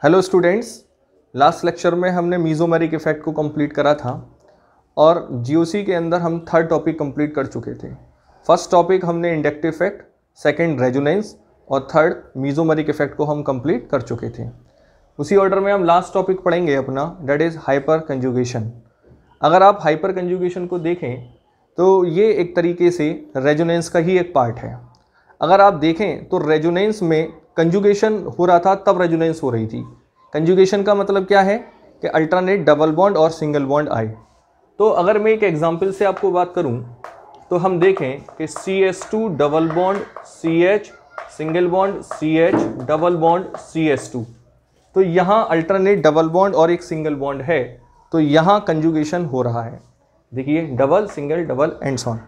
Hello students, last lecture में हमने मीज़ोमेरिक effect को कंप्लीट करा था और जीओसी के अंदर हम थर्ड टॉपिक कंप्लीट कर चुके थे। फर्स्ट टॉपिक हमने इंडक्टिव इफेक्ट, सेकंड रेजोनेंस और थर्ड मीज़ोमेरिक इफ़ेक्ट को हम कंप्लीट कर चुके थे। उसी ऑर्डर में हम लास्ट टॉपिक पढ़ेंगे अपना, दैट इज़ हाइपर कंजुगेशन। अगर आप हाइपर कंजुगेशन को देखें तो ये एक तरीके से रेजोनेंस का ही एक पार्ट है। अगर आप देखें तो रेजोनेंस में कंजुगेशन हो रहा था तब रेजोनेंस हो रही थी। कंजुगेशन का मतलब क्या है कि अल्टरनेट डबल बॉन्ड और सिंगल बॉन्ड आए। तो अगर मैं एक एग्जांपल से आपको बात करूं तो हम देखें कि CH2 double bond CH, single bond CH, double bond CH2। तो यहाँ अल्टरनेट डबल बॉन्ड और एक सिंगल बॉन्ड है, तो यहाँ कंजुगेशन हो रहा है। देखिए, double single double and so on.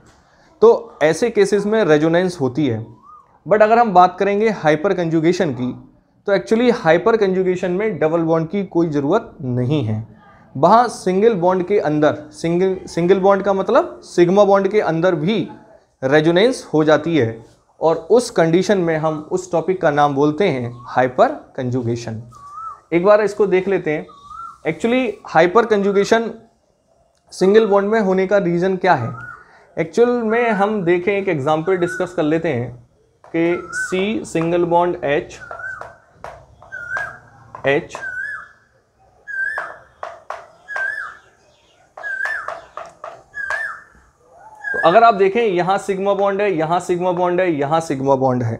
तो ऐसे केसेस में रेजोनेंस होती है। बट अगर हम बात करेंगे हाइपर कंजुगेशन की, तो एक्चुअली हाइपर कंजुगेशन में डबल बॉन्ड की कोई ज़रूरत नहीं है। वहाँ सिंगल बॉन्ड के अंदर, सिंगल बॉन्ड का मतलब सिग्मा बॉन्ड के अंदर भी रेजोनेंस हो जाती है, और उस कंडीशन में हम उस टॉपिक का नाम बोलते हैं हाइपर कंजुगेशन। एक बार इसको देख लेते हैं। Actually hyper conjugation single bond में होने का रीज़न क्या है। एक्चुअल में हम देखें, एक एग्जांपल डिस्कस कर लेते हैं कि C सिंगल बॉन्ड H, तो अगर आप देखें यहाँ सिग्मा बॉन्ड है, यहाँ सिग्मा बॉन्ड है, यहाँ सिग्मा बॉन्ड है,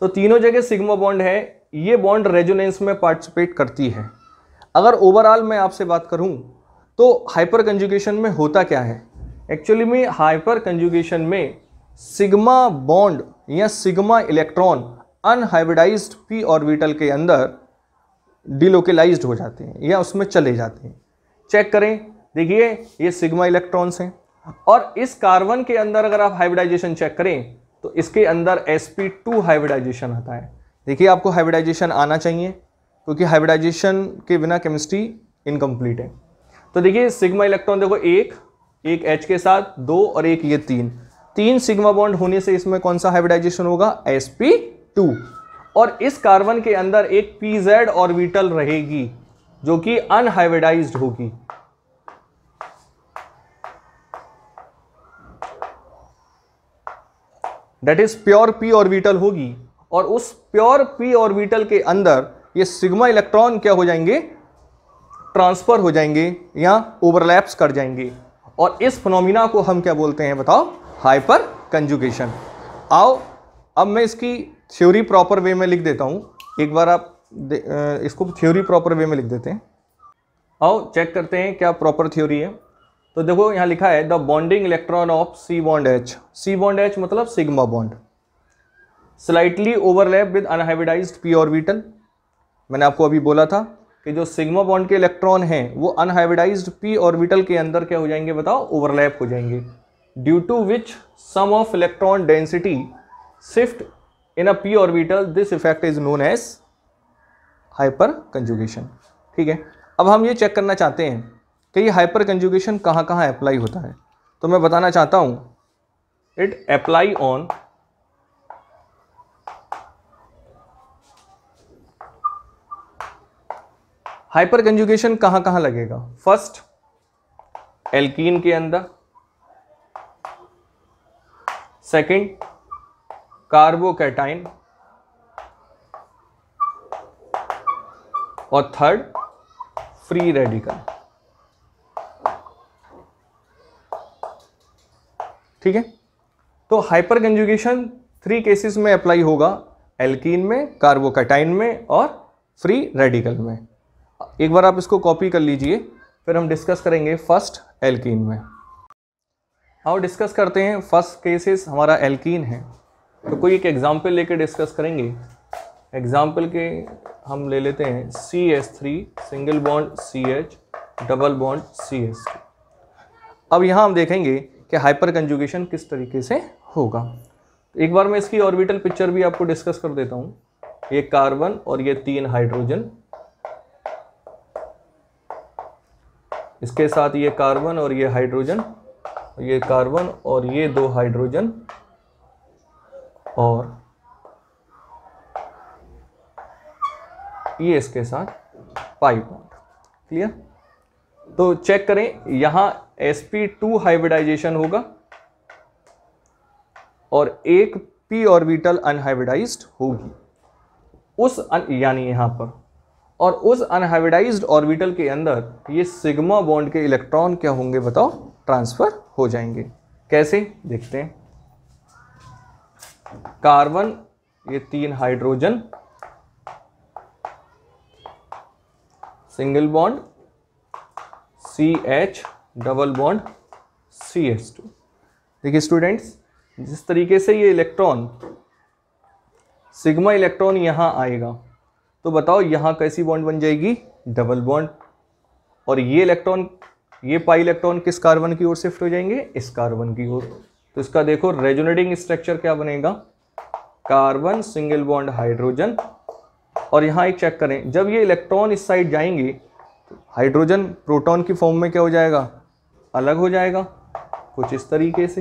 तो तीनों जगह सिग्मा बॉन्ड है। ये बॉन्ड रेजोनेंस में पार्टिसिपेट करती है। अगर ओवरऑल मैं आपसे बात करूं तो हाइपर कंजुगेशन में होता क्या है। एक्चुअली में हाइपर कंजुगेशन में सिग्मा बॉन्ड या sigma electron unhybridised p orbital के अंदर डिलोकेलाइज्ड हो जाते हैं या उसमें चले जाते हैं। चेक करें, देखिए ये सिग्मा इलेक्ट्रॉन्स हैं, और इस कार्बन के अंदर अगर आप हाइब्रिडाइजेशन चेक करें तो इसके अंदर sp2 हाइब्रिडाइजेशन आता है। देखिए, आपको हाइब्रिडाइजेशन आना चाहिए क्योंकि हाइब्रिडाइजेशन के बिना केमिस्ट्री इनकम्प्लीट है। तो देखिए सिग्मा इलेक्ट्रॉन देखो, एक H के साथ दो और एक ये तीन सिग्मा बॉन्ड होने से इसमें कौन सा हाइब्रिडाइजेशन होगा, sp2। और इस कार्बन के अंदर एक pz ऑर्बिटल रहेगी जो कि अनहाइब्रिडाइज्ड होगी। That is pure p orbital होगी, और उस प्योर p ऑर्बिटल के अंदर ये सिग्मा इलेक्ट्रॉन क्या हो जाएंगे, ट्रांसफर हो जाएंगे या ओवरलैप्स कर जाएंगे, और इस फिनोमिना को हम क्या बोलते हैं बताओ, हाइपर कंजुगेशन। आओ अब मैं इसकी थ्योरी प्रॉपर वे में लिख देता हूं। एक बार आप इसको थ्योरी प्रॉपर वे में लिख देते हैं। आओ चेक करते हैं क्या प्रॉपर थ्योरी है। तो देखो यहाँ लिखा है the bonding electron of C bond H। C bond H मतलब sigma bond slightly overlap with unhybridised p orbital. मैंने आपको अभी बोला था कि जो सिग्मा बॉन्ड के इलेक्ट्रॉन हैं वो अनहाइब्रिडाइज्ड p ऑर्बिटल के अंदर क्या हो जाएंगे बताओ, ओवरलैप हो जाएंगे। Due to which some of electron density shift in a p orbital, this effect is known as hyperconjugation. ठीक है, अब हम ये चेक करना चाहते हैं कि ये हाइपर कंजुगेशन कहाँ कहाँ अप्लाई होता है। तो मैं बताना चाहता हूँ, it apply on hyper conjugation कहाँ कहाँ लगेगा। फर्स्ट, एल्कीन के अंदर, सेकंड कार्बोकैटाइन, और थर्ड फ्री रेडिकल। ठीक है, तो हाइपर कंजुगेशन 3 केसेस में अप्लाई होगा, एल्कीन में, कार्बोकैटाइन में और फ्री रेडिकल में। एक बार आप इसको कॉपी कर लीजिए, फिर हम डिस्कस करेंगे फर्स्ट एल्कीन में। आओ डिस्कस करते हैं। फर्स्ट केसेस हमारा एल्कीन है, तो कोई एक एग्जाम्पल लेके डिस्कस करेंगे। एग्जाम्पल के हम ले लेते हैं CH3 single bond CH, double bond CH2। अब यहाँ हम देखेंगे कि हाइपर कंजुगेशन किस तरीके से होगा। एक बार मैं इसकी ऑर्बिटल पिक्चर भी आपको डिस्कस कर देता हूँ। ये कार्बन और ये 3 हाइड्रोजन, इसके साथ ये कार्बन और ये हाइड्रोजन, ये कार्बन और ये 2 हाइड्रोजन, और ये इसके साथ पाई बॉन्ड। क्लियर? तो चेक करें, यहां sp2 हाइब्रिडाइजेशन होगा और एक p ऑर्बिटल अनहाइब्रिडाइज्ड होगी यानी यहां पर, और उस अनहाइब्रिडाइज्ड ऑर्बिटल के अंदर ये सिग्मा बॉन्ड के इलेक्ट्रॉन क्या होंगे बताओ? ट्रांसफर हो जाएंगे। कैसे? देखते हैं। कार्बन, ये 3 hydrogen, single bond CH, double bond CH2। देखिए स्टूडेंट्स, जिस तरीके से ये इलेक्ट्रॉन, सिग्मा इलेक्ट्रॉन यहां आएगा तो बताओ यहां कैसी बॉन्ड बन जाएगी? Double bond. और ये इलेक्ट्रॉन, ये पाई इलेक्ट्रॉन किस कार्बन की ओर शिफ्ट हो जाएंगे? इस कार्बन की ओर। तो इसका देखो रेजोनेटिंग स्ट्रक्चर क्या बनेगा? Carbon, single bond hydrogen. और यहां एक चेक करें, जब ये इलेक्ट्रॉन इस साइड जाएंगे तो हाइड्रोजन प्रोटॉन की फॉर्म में क्या हो जाएगा? अलग हो जाएगा कुछ इस तरीके से।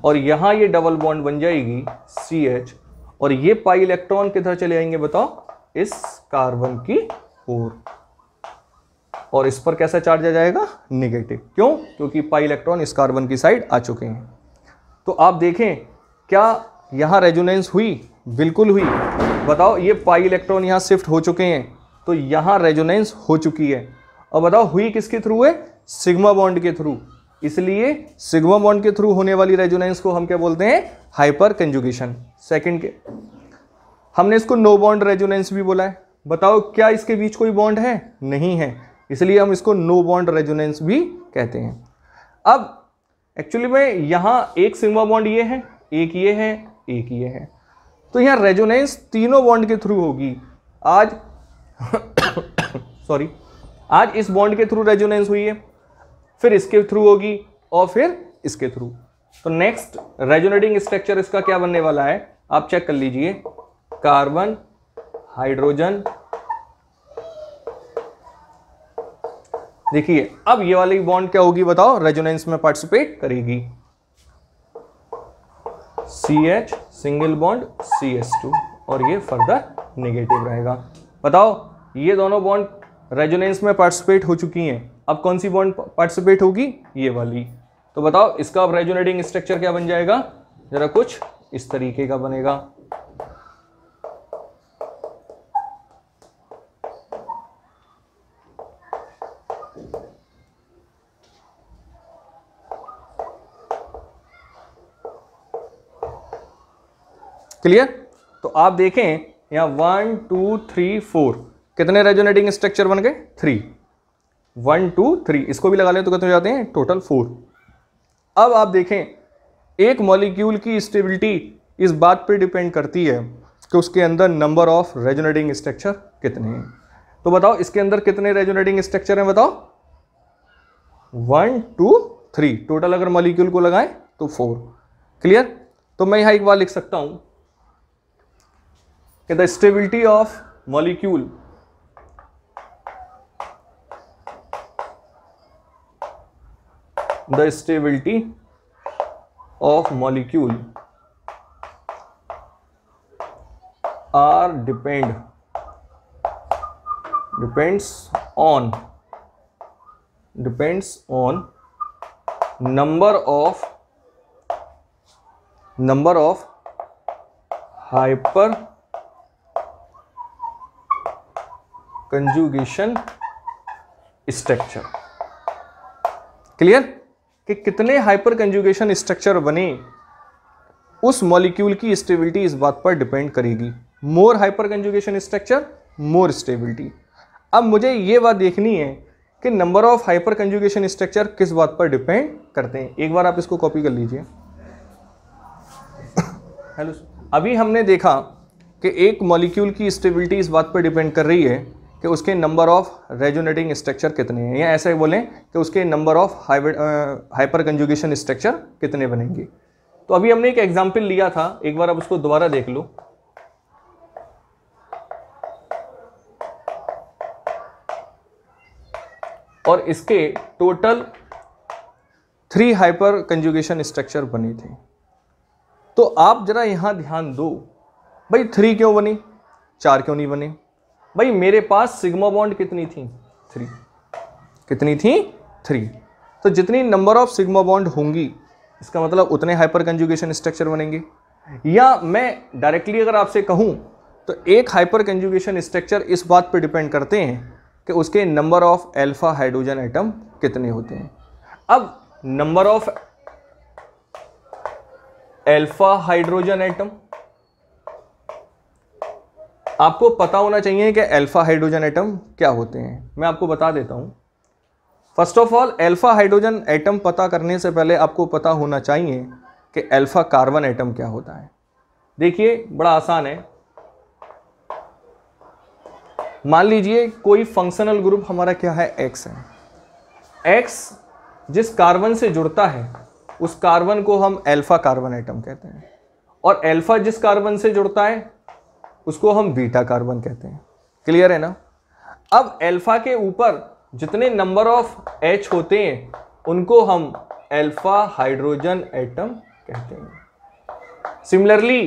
और यहां ये डबल बॉन्ड बन जाएगी CH, और ये पाई इलेक्ट्रॉन किधर चले जाएंगे बताओ? इस कार्बन की ओर। और इस पर कैसा चार्ज आ जाएगा? नेगेटिव। क्यों? क्योंकि पाई इलेक्ट्रॉन इस कार्बन की साइड आ चुके हैं। तो आप देखें, क्या यहां रेजोनेंस हुई? बिल्कुल हुई। बताओ, ये पाई इलेक्ट्रॉन यहां शिफ्ट हो चुके हैं तो यहां रेजोनेंस हो चुकी है। और बताओ हुई किसके थ्रू है? सिग्मा बॉन्ड के थ्रू। इसलिए सिग्मा बॉन्ड के थ्रू होने वाली रेजोनेंस को हम क्या बोलते हैं? Hyper conjugation. सेकंड के हमने इसको नो बॉन्ड रेजोनेंस भी बोला है। बताओ क्या इसके बीच कोई बॉन्ड है? नहीं है, इसलिए हम इसको नो बॉन्ड रेजोनेंस भी कहते हैं। अब एक्चुअली में यहां एक सिग्मा बॉन्ड ये है, एक ये है, एक ये है, तो यहां रेजोनेंस तीनों बॉन्ड के थ्रू होगी। आज सॉरी, आज इस बॉन्ड के थ्रू रेजोनेंस हुई है, फिर इसके थ्रू होगी और फिर इसके थ्रू। तो नेक्स्ट रेजोनेटिंग स्ट्रक्चर इसका क्या बनने वाला है? आप चेक कर लीजिए। कार्बन, हाइड्रोजन, देखिए अब ये वाली बॉन्ड क्या होगी बताओ? रेजोनेंस में पार्टिसिपेट करेगी। CH, सिंगल बॉन्ड CH2, और ये फर्दर नेगेटिव रहेगा। बताओ ये दोनों बॉन्ड रेजोनेंस में पार्टिसिपेट हो चुकी हैं, अब कौन सी बॉन्ड पार्टिसिपेट होगी? ये वाली। तो बताओ इसका अब रेजोनेटिंग स्ट्रक्चर क्या बन जाएगा? जरा कुछ इस तरीके का बनेगा। क्लियर? तो आप देखें यहां 1 2 3 4 कितने रेजोनेटिंग स्ट्रक्चर बन गए? 3। 1 2 3, इसको भी लगा लें तो कितने हो जाते हैं? टोटल 4। अब आप देखें, एक मॉलिक्यूल की स्टेबिलिटी इस बात पर डिपेंड करती है कि उसके अंदर नंबर ऑफ रेजोनेटिंग स्ट्रक्चर कितने हैं। तो बताओ इसके अंदर कितने रेजोनेटिंग स्ट्रक्चर हैं? बताओ 1 2 3, टोटल अगर मॉलिक्यूल को लगाएं तो 4। क्लियर? तो मैं यहां एक बार लिख सकता हूं कि the stability of molecule are depends on number of hyper conjugation structure। Clear? कि कितने हाइपर कंजुगेशन स्ट्रक्चर बने उस मॉलिक्यूल की स्टेबिलिटी इस बात पर डिपेंड करेगी। More hyper conjugation structure, more stability. अब मुझे ये बात देखनी है कि number of hyper conjugation structure किस बात पर डिपेंड करते हैं। एक बार आप इसको कॉपी कर लीजिए। हेलो, अभी हमने देखा कि एक मॉलिक्यूल की स्टेबिलिटी इस बात पर डिपेंड कर रही है कि उसके नंबर ऑफ रेजोनेटिंग स्ट्रक्चर कितने हैं, या ऐसे बोलें कि उसके number of hyper conjugation structure कितने बनेंगे। तो अभी हमने एक एग्जाम्पल लिया था, एक बार आप उसको दोबारा देख लो। और इसके टोटल 3 हाइपर कंजुगेशन स्ट्रक्चर बने थे। तो आप जरा यहां ध्यान दो, भाई 3 क्यों बनी, 4 क्यों नहीं बने? भाई मेरे पास सिग्मा बॉन्ड कितनी थी, 3, कितनी थी, 3। तो जितनी नंबर ऑफ सिग्मा बॉन्ड होंगी इसका मतलब उतने हाइपर कंजुगेशन स्ट्रक्चर बनेंगे। या मैं डायरेक्टली अगर आपसे कहूं तो एक हाइपर कंजुगेशन स्ट्रक्चर इस बात पर डिपेंड करते हैं कि उसके number of alpha hydrogen atom कितने होते हैं। अब number of alpha hydrogen atom आपको पता होना चाहिए कि अल्फा हाइड्रोजन एटम क्या होते हैं। मैं आपको बता देता हूं। First of all alpha hydrogen atom पता करने से पहले आपको पता होना चाहिए कि अल्फा कार्बन एटम क्या होता है। देखिए बड़ा आसान है। मान लीजिए कोई फंक्शनल ग्रुप हमारा क्या है, एक्स है। एक्स जिस कार्बन से जुड़ता है उस कार्बन को हम अल्फा कार्बन एटम कहते हैं, और अल्फा जिस कार्बन से जुड़ता है उसको हम बीटा कार्बन कहते हैं। क्लियर है ना। अब अल्फा के ऊपर जितने नंबर ऑफ H होते हैं उनको हम अल्फा हाइड्रोजन एटम कहते हैं। सिमिलरली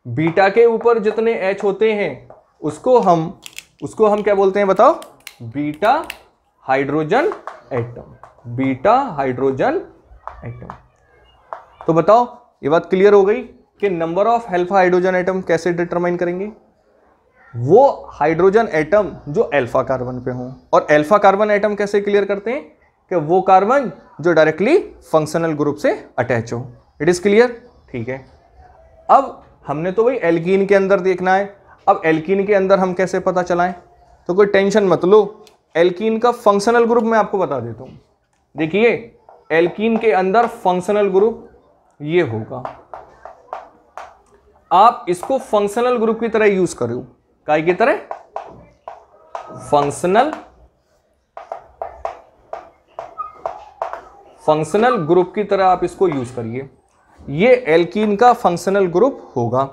बीटा के ऊपर जितने H होते हैं उसको हम क्या बोलते हैं बताओ, beta hydrogen atom, beta hydrogen atom. तो बताओ ये बात क्लियर हो गई कि number of alpha hydrogen atom कैसे डिटरमाइन करेंगे। वो हाइड्रोजन एटम जो अल्फा कार्बन पे हों, और अल्फा कार्बन एटम कैसे क्लियर करते हैं कि वो कार्बन जो डायरेक्टली फंक्शनल ग्रुप से अटैच हो। इट इज क्लियर, ठीक है। अब हमने तो वही एल्कीन के अंदर देखना है। अब एल्कीन के अंदर हम कैसे पता चलाएं, तो कोई टेंशन मत लो, एल्कीन का फंक्शनल ग्रुप मैं आपको बता देता हूं। देखिए एल्कीन के अंदर फंक्शनल ग्रुप ये होगा। आप इसको फंक्शनल ग्रुप की तरह यूज करो, काय की तरह, फंक्शनल ग्रुप की तरह आप इसको यूज करिए। ये एल्कीन का फंक्शनल ग्रुप होगा।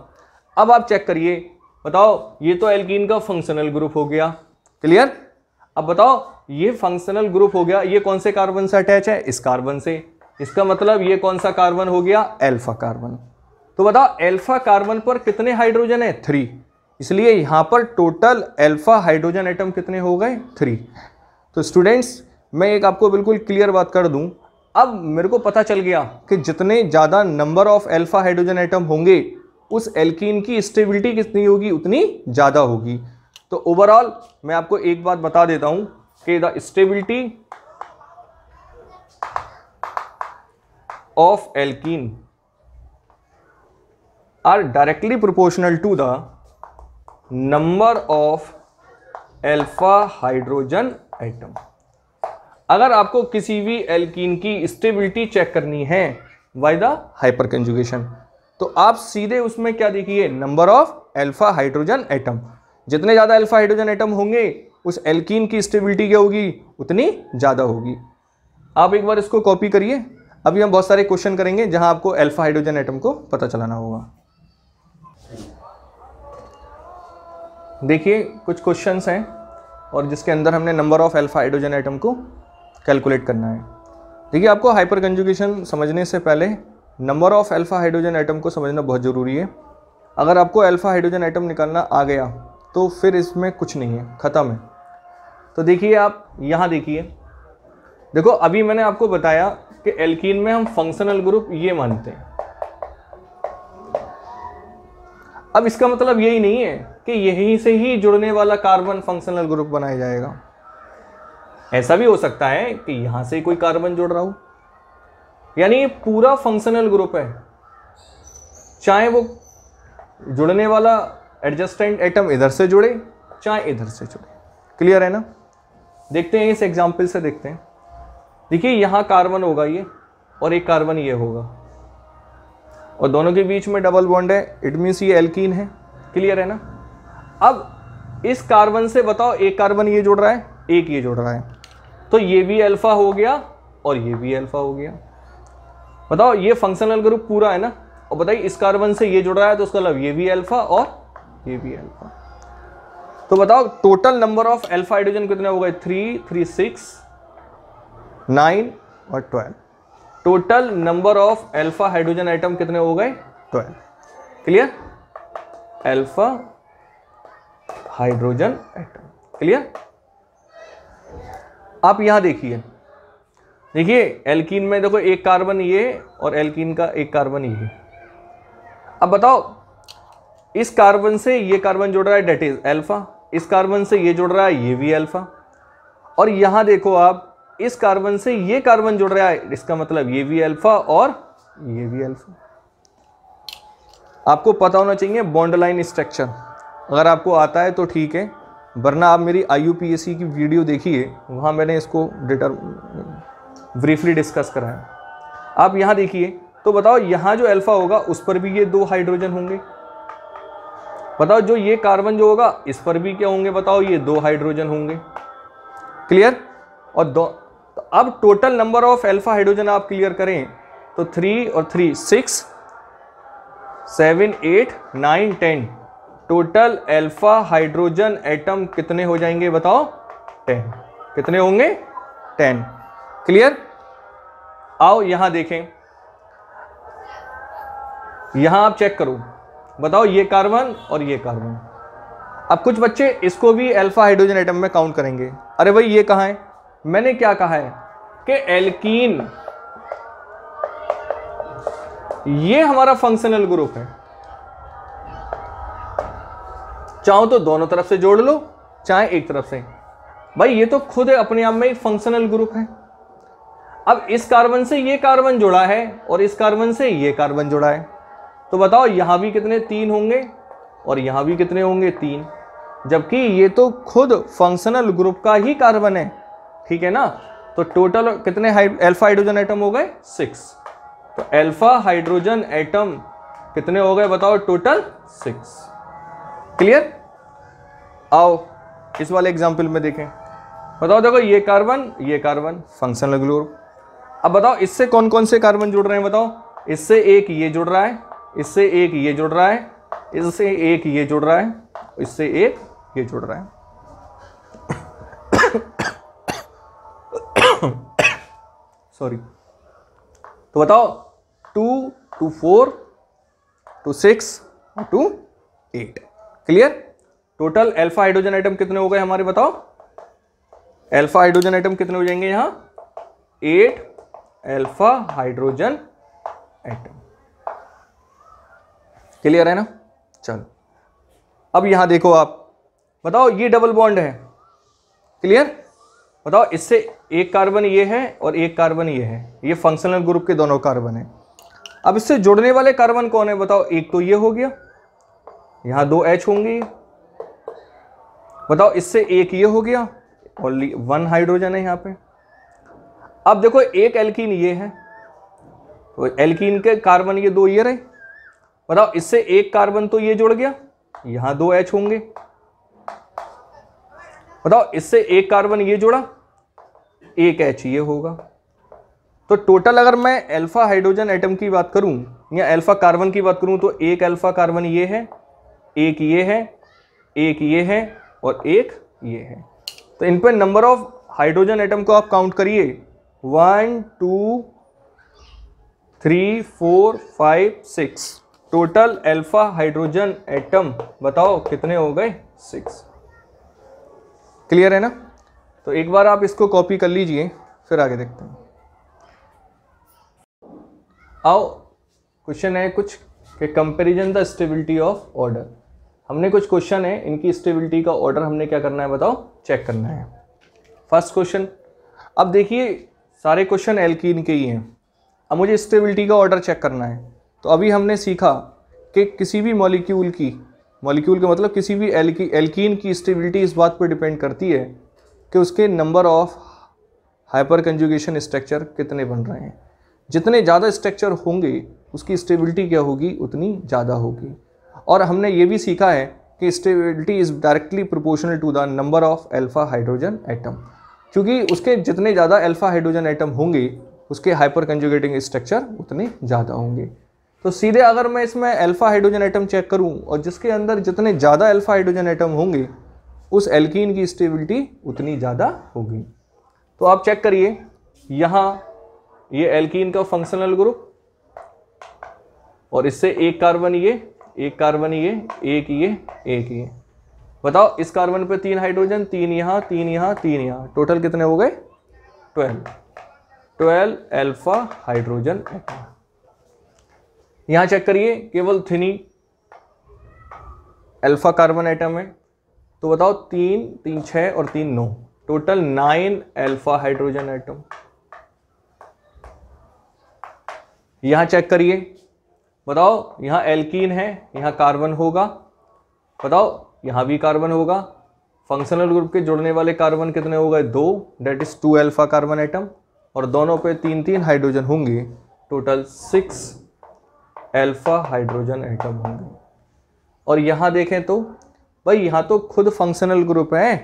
अब आप चेक करिए, बताओ ये तो एल्कीन का फंक्शनल ग्रुप हो गया, क्लियर। अब बताओ ये फंक्शनल ग्रुप हो गया, ये कौन से कार्बन से अटैच है, इस कार्बन से। इसका मतलब ये कौन सा कार्बन हो गया, अल्फा कार्बन। तो बताओ अल्फा कार्बन पर कितने हाइड्रोजन है, 3। इसलिए यहां पर टोटल अल्फा हाइड्रोजन एटम कितने हो गए, 3। तो स्टूडेंट्स मैं एक आपको बिल्कुल क्लियर बात कर दूं, अब मेरे को पता चल गया कि जितने ज्यादा number of alpha hydrogen atom होंगे उस एल्कीन की स्टेबिलिटी कितनी होगी, उतनी ज्यादा होगी। तो ओवरऑल मैं आपको एक बात बता देता हूं कि the stability of alkene are directly proportional to the number of alpha hydrogen atom. अगर आपको किसी भी एल्कीन की स्टेबिलिटी चेक करनी है बाय द हाइपर कंजुगेशन, तो आप सीधे उसमें क्या देखिए, number of alpha hydrogen atom. जितने ज्यादा अल्फा हाइड्रोजन एटम होंगे उस एल्कीन की स्टेबिलिटी क्या होगी, उतनी ज्यादा होगी। आप एक बार इसको कॉपी करिए। अभी हम बहुत सारे क्वेश्चन करेंगे जहां आपको अल्फा हाइड्रोजन एटम को पता चलाना होगा। देखिए कुछ क्वेश्चंस हैं और जिसके अंदर हमने number of alpha hydrogen atom को कैलकुलेट करना है। देखिए आपको हाइपर कंजुगेशन समझने से पहले number of alpha hydrogen atom को समझना बहुत ज़रूरी है। अगर आपको अल्फा हाइड्रोजन एटम निकालना आ गया तो फिर इसमें कुछ नहीं है, ख़त्म है। तो देखिए आप यहाँ देखिए, देखो अभी मैंने आपको बताया कि एल्कीन में हम फंक्शनल ग्रुप ये मानते हैं। अब इसका मतलब यही नहीं है कि यहीं से ही जुड़ने वाला कार्बन फंक्शनल ग्रुप बनाया जाएगा। ऐसा भी हो सकता है कि यहां से कोई कार्बन जुड़ रहा हो, यानी ये पूरा फंक्शनल ग्रुप है, चाहे वो जुड़ने वाला एडजस्टेंट एटम इधर से जुड़े चाहे इधर से जुड़े। क्लियर है ना। देखते हैं इस एग्जाम्पल से, देखते हैं। देखिए यहां कार्बन होगा ये और एक कार्बन ये होगा और दोनों के बीच में डबल बॉन्ड है, इट मीन्स ये एल्कीन है। क्लियर है ना। अब इस कार्बन से बताओ एक कार्बन ये जुड़ रहा है, एक ये जुड़ रहा है, तो ये भी अल्फा हो गया और ये भी अल्फा हो गया। बताओ ये फंक्शनल ग्रुप पूरा है ना। और बताइए इस कार्बन से ये जुड़ रहा है तो उसका मतलब ये भी अल्फा और ये भी अल्फा। तो बताओ total number of alpha hydrogen कितने हो गए, 3, 3, 6, 9 और 12। Total number of alpha hydrogen atom कितने हो गए, 12। Clear. Alpha hydrogen atom. Clear? आप यहां देखिए, देखिए एल्कीन में देखो एक कार्बन ये और एल्कीन का एक कार्बन ये। अब बताओ इस कार्बन से ये कार्बन जुड़ रहा है, डेट इज अल्फा, इस कार्बन से ये जुड़ रहा है, ये भी अल्फा, और यहां देखो आप इस कार्बन से ये कार्बन जुड़ रहा है, इसका मतलब ये भी अल्फा और ये भी अल्फा। आपको पता होना चाहिए बॉन्ड लाइन स्ट्रक्चर, अगर आपको आता है तो ठीक है, वरना आप मेरी IUPAC की वीडियो देखिए, वहाँ मैंने इसको ब्रीफली डिस्कस कराया। आप यहाँ देखिए तो बताओ यहाँ जो अल्फा होगा उस पर भी ये 2 हाइड्रोजन होंगे। बताओ जो ये कार्बन जो होगा इस पर भी क्या होंगे, बताओ ये 2 हाइड्रोजन होंगे। क्लियर? और तो अब total number of alpha hydrogen आप क्लियर करें तो 3 और 3 6 7 8 9 10, टोटल अल्फा हाइड्रोजन एटम कितने हो जाएंगे बताओ? 10। कितने होंगे? 10। क्लियर? आओ यहां देखें, यहां आप चेक करो, बताओ ये कार्बन और ये कार्बन। अब कुछ बच्चे इसको भी अल्फा हाइड्रोजन एटम में काउंट करेंगे। अरे भाई ये कहां है? मैंने क्या कहा है कि एल्कीन ये हमारा फंक्शनल ग्रुप है, चाहो तो दोनों तरफ से जोड़ लो चाहे एक तरफ से। भाई ये तो खुद अपने आप में एक फंक्शनल ग्रुप है। अब इस कार्बन से ये कार्बन जुड़ा है और इस कार्बन से ये कार्बन जुड़ा है, तो बताओ यहां भी कितने? 3 होंगे और यहां भी कितने होंगे? 3, जबकि ये तो खुद फंक्शनल ग्रुप का ही कार्बन है। ठीक है ना? तो टोटल कितने अल्फा हाइड्रोजन एटम हो गए? 6। तो अल्फा हाइड्रोजन एटम कितने हो गए बताओ? टोटल 6। क्लियर? आओ इस वाले एग्जाम्पल में देखें, बताओ देखो ये कार्बन फंक्शनल ग्रुप। अब बताओ इससे कौन कौन से कार्बन जुड़ रहे हैं बताओ? इससे एक ये जुड़ रहा है, इससे एक ये जुड़ रहा है, इससे एक ये जुड़ रहा है, इससे एक ये जुड़ रहा है। सॉरी। तो बताओ 2 to 4 to 6 to 8। Clear? Total alpha hydrogen atom कितने हो गए हमारे बताओ? अल्फा हाइड्रोजन एटम कितने हो जाएंगे यहां? 8 अल्फा हाइड्रोजन एटम। क्लियर है ना? चलो अब यहां देखो आप, बताओ ये डबल बॉन्ड है। क्लियर? बताओ इससे एक कार्बन ये है और एक कार्बन ये है, ये फंक्शनल ग्रुप के दोनों कार्बन है। अब इससे जुड़ने वाले कार्बन कौन है बताओ? एक तो ये हो गया, यहां 2 H होंगे। बताओ इससे एक ये हो गया, ओनली 1 हाइड्रोजन है यहां पे। अब देखो एक एल्कीन ये है, तो एल्कीन के कार्बन ये 2 ये रहे। बताओ इससे एक कार्बन तो ये जुड़ गया, यहां 2 H होंगे। बताओ इससे एक कार्बन ये जुड़ा, 1 H ये होगा। तो टोटल अगर मैं अल्फा हाइड्रोजन एटम की बात करूं या अल्फा कार्बन की बात करूं तो एक अल्फा कार्बन ये है, एक ये है, एक ये है और एक ये है। तो इन पर नंबर ऑफ हाइड्रोजन एटम को आप काउंट करिए, 1 2 3 4 5 6। टोटल अल्फा हाइड्रोजन एटम बताओ कितने हो गए? 6। क्लियर है ना? तो एक बार आप इसको कॉपी कर लीजिए, फिर आगे देखते हैं। आओ क्वेश्चन है कुछ कि comparison the stability of order. हमने कुछ क्वेश्चन है, इनकी स्टेबिलिटी का ऑर्डर हमने क्या करना है बताओ? चेक करना है। फर्स्ट क्वेश्चन, अब देखिए सारे क्वेश्चन एल्कीन के ही हैं, अब मुझे स्टेबिलिटी का ऑर्डर चेक करना है। तो अभी हमने सीखा कि किसी भी मॉलिक्यूल का मतलब किसी भी एल्कीन की स्टेबिलिटी इस बात पर डिपेंड करती है कि उसके number of hyper conjugation structure कितने बन रहे हैं। जितने ज़्यादा स्ट्रक्चर होंगे उसकी स्टेबिलिटी क्या होगी? उतनी ज़्यादा होगी। और हमने ये भी सीखा है कि stability is directly proportional to the number of alpha hydrogen atom, क्योंकि उसके जितने ज़्यादा अल्फा हाइड्रोजन एटम होंगे उसके हाइपर कंजुगेटिंग स्ट्रक्चर उतने ज़्यादा होंगे। तो सीधे अगर मैं इसमें अल्फा हाइड्रोजन एटम चेक करूं और जिसके अंदर जितने ज़्यादा अल्फा हाइड्रोजन एटम होंगे उस एल्कीन की स्टेबिलिटी उतनी ज़्यादा होगी। तो आप चेक करिए, यहाँ ये एल्कीन का फंक्शनल ग्रुप और इससे एक कार्बन ये, एक कार्बन ये, एक ये, एक ये। बताओ इस कार्बन पे 3 हाइड्रोजन, 3 यहाँ, 3 यहाँ, 3 यहाँ, टोटल कितने हो गए 12 अल्फा हाइड्रोजन एटम। यहां चेक करिए केवल 3 अल्फा कार्बन एटम है, तो बताओ 3 3 6 और 3 9, टोटल 9 अल्फा हाइड्रोजन एटम। यहां चेक करिए, बताओ यहां एल्कीन है, यहां कार्बन होगा, बताओ यहां भी कार्बन होगा, फंक्शनल ग्रुप के जुड़ने वाले कार्बन कितने हो गए 2, that is 2 alpha carbon atom, और दोनों पे 3 3 हाइड्रोजन होंगे, टोटल 6 अल्फा हाइड्रोजन एटम होंगे। और यहां देखें तो भाई यहां तो खुद फंक्शनल ग्रुप है,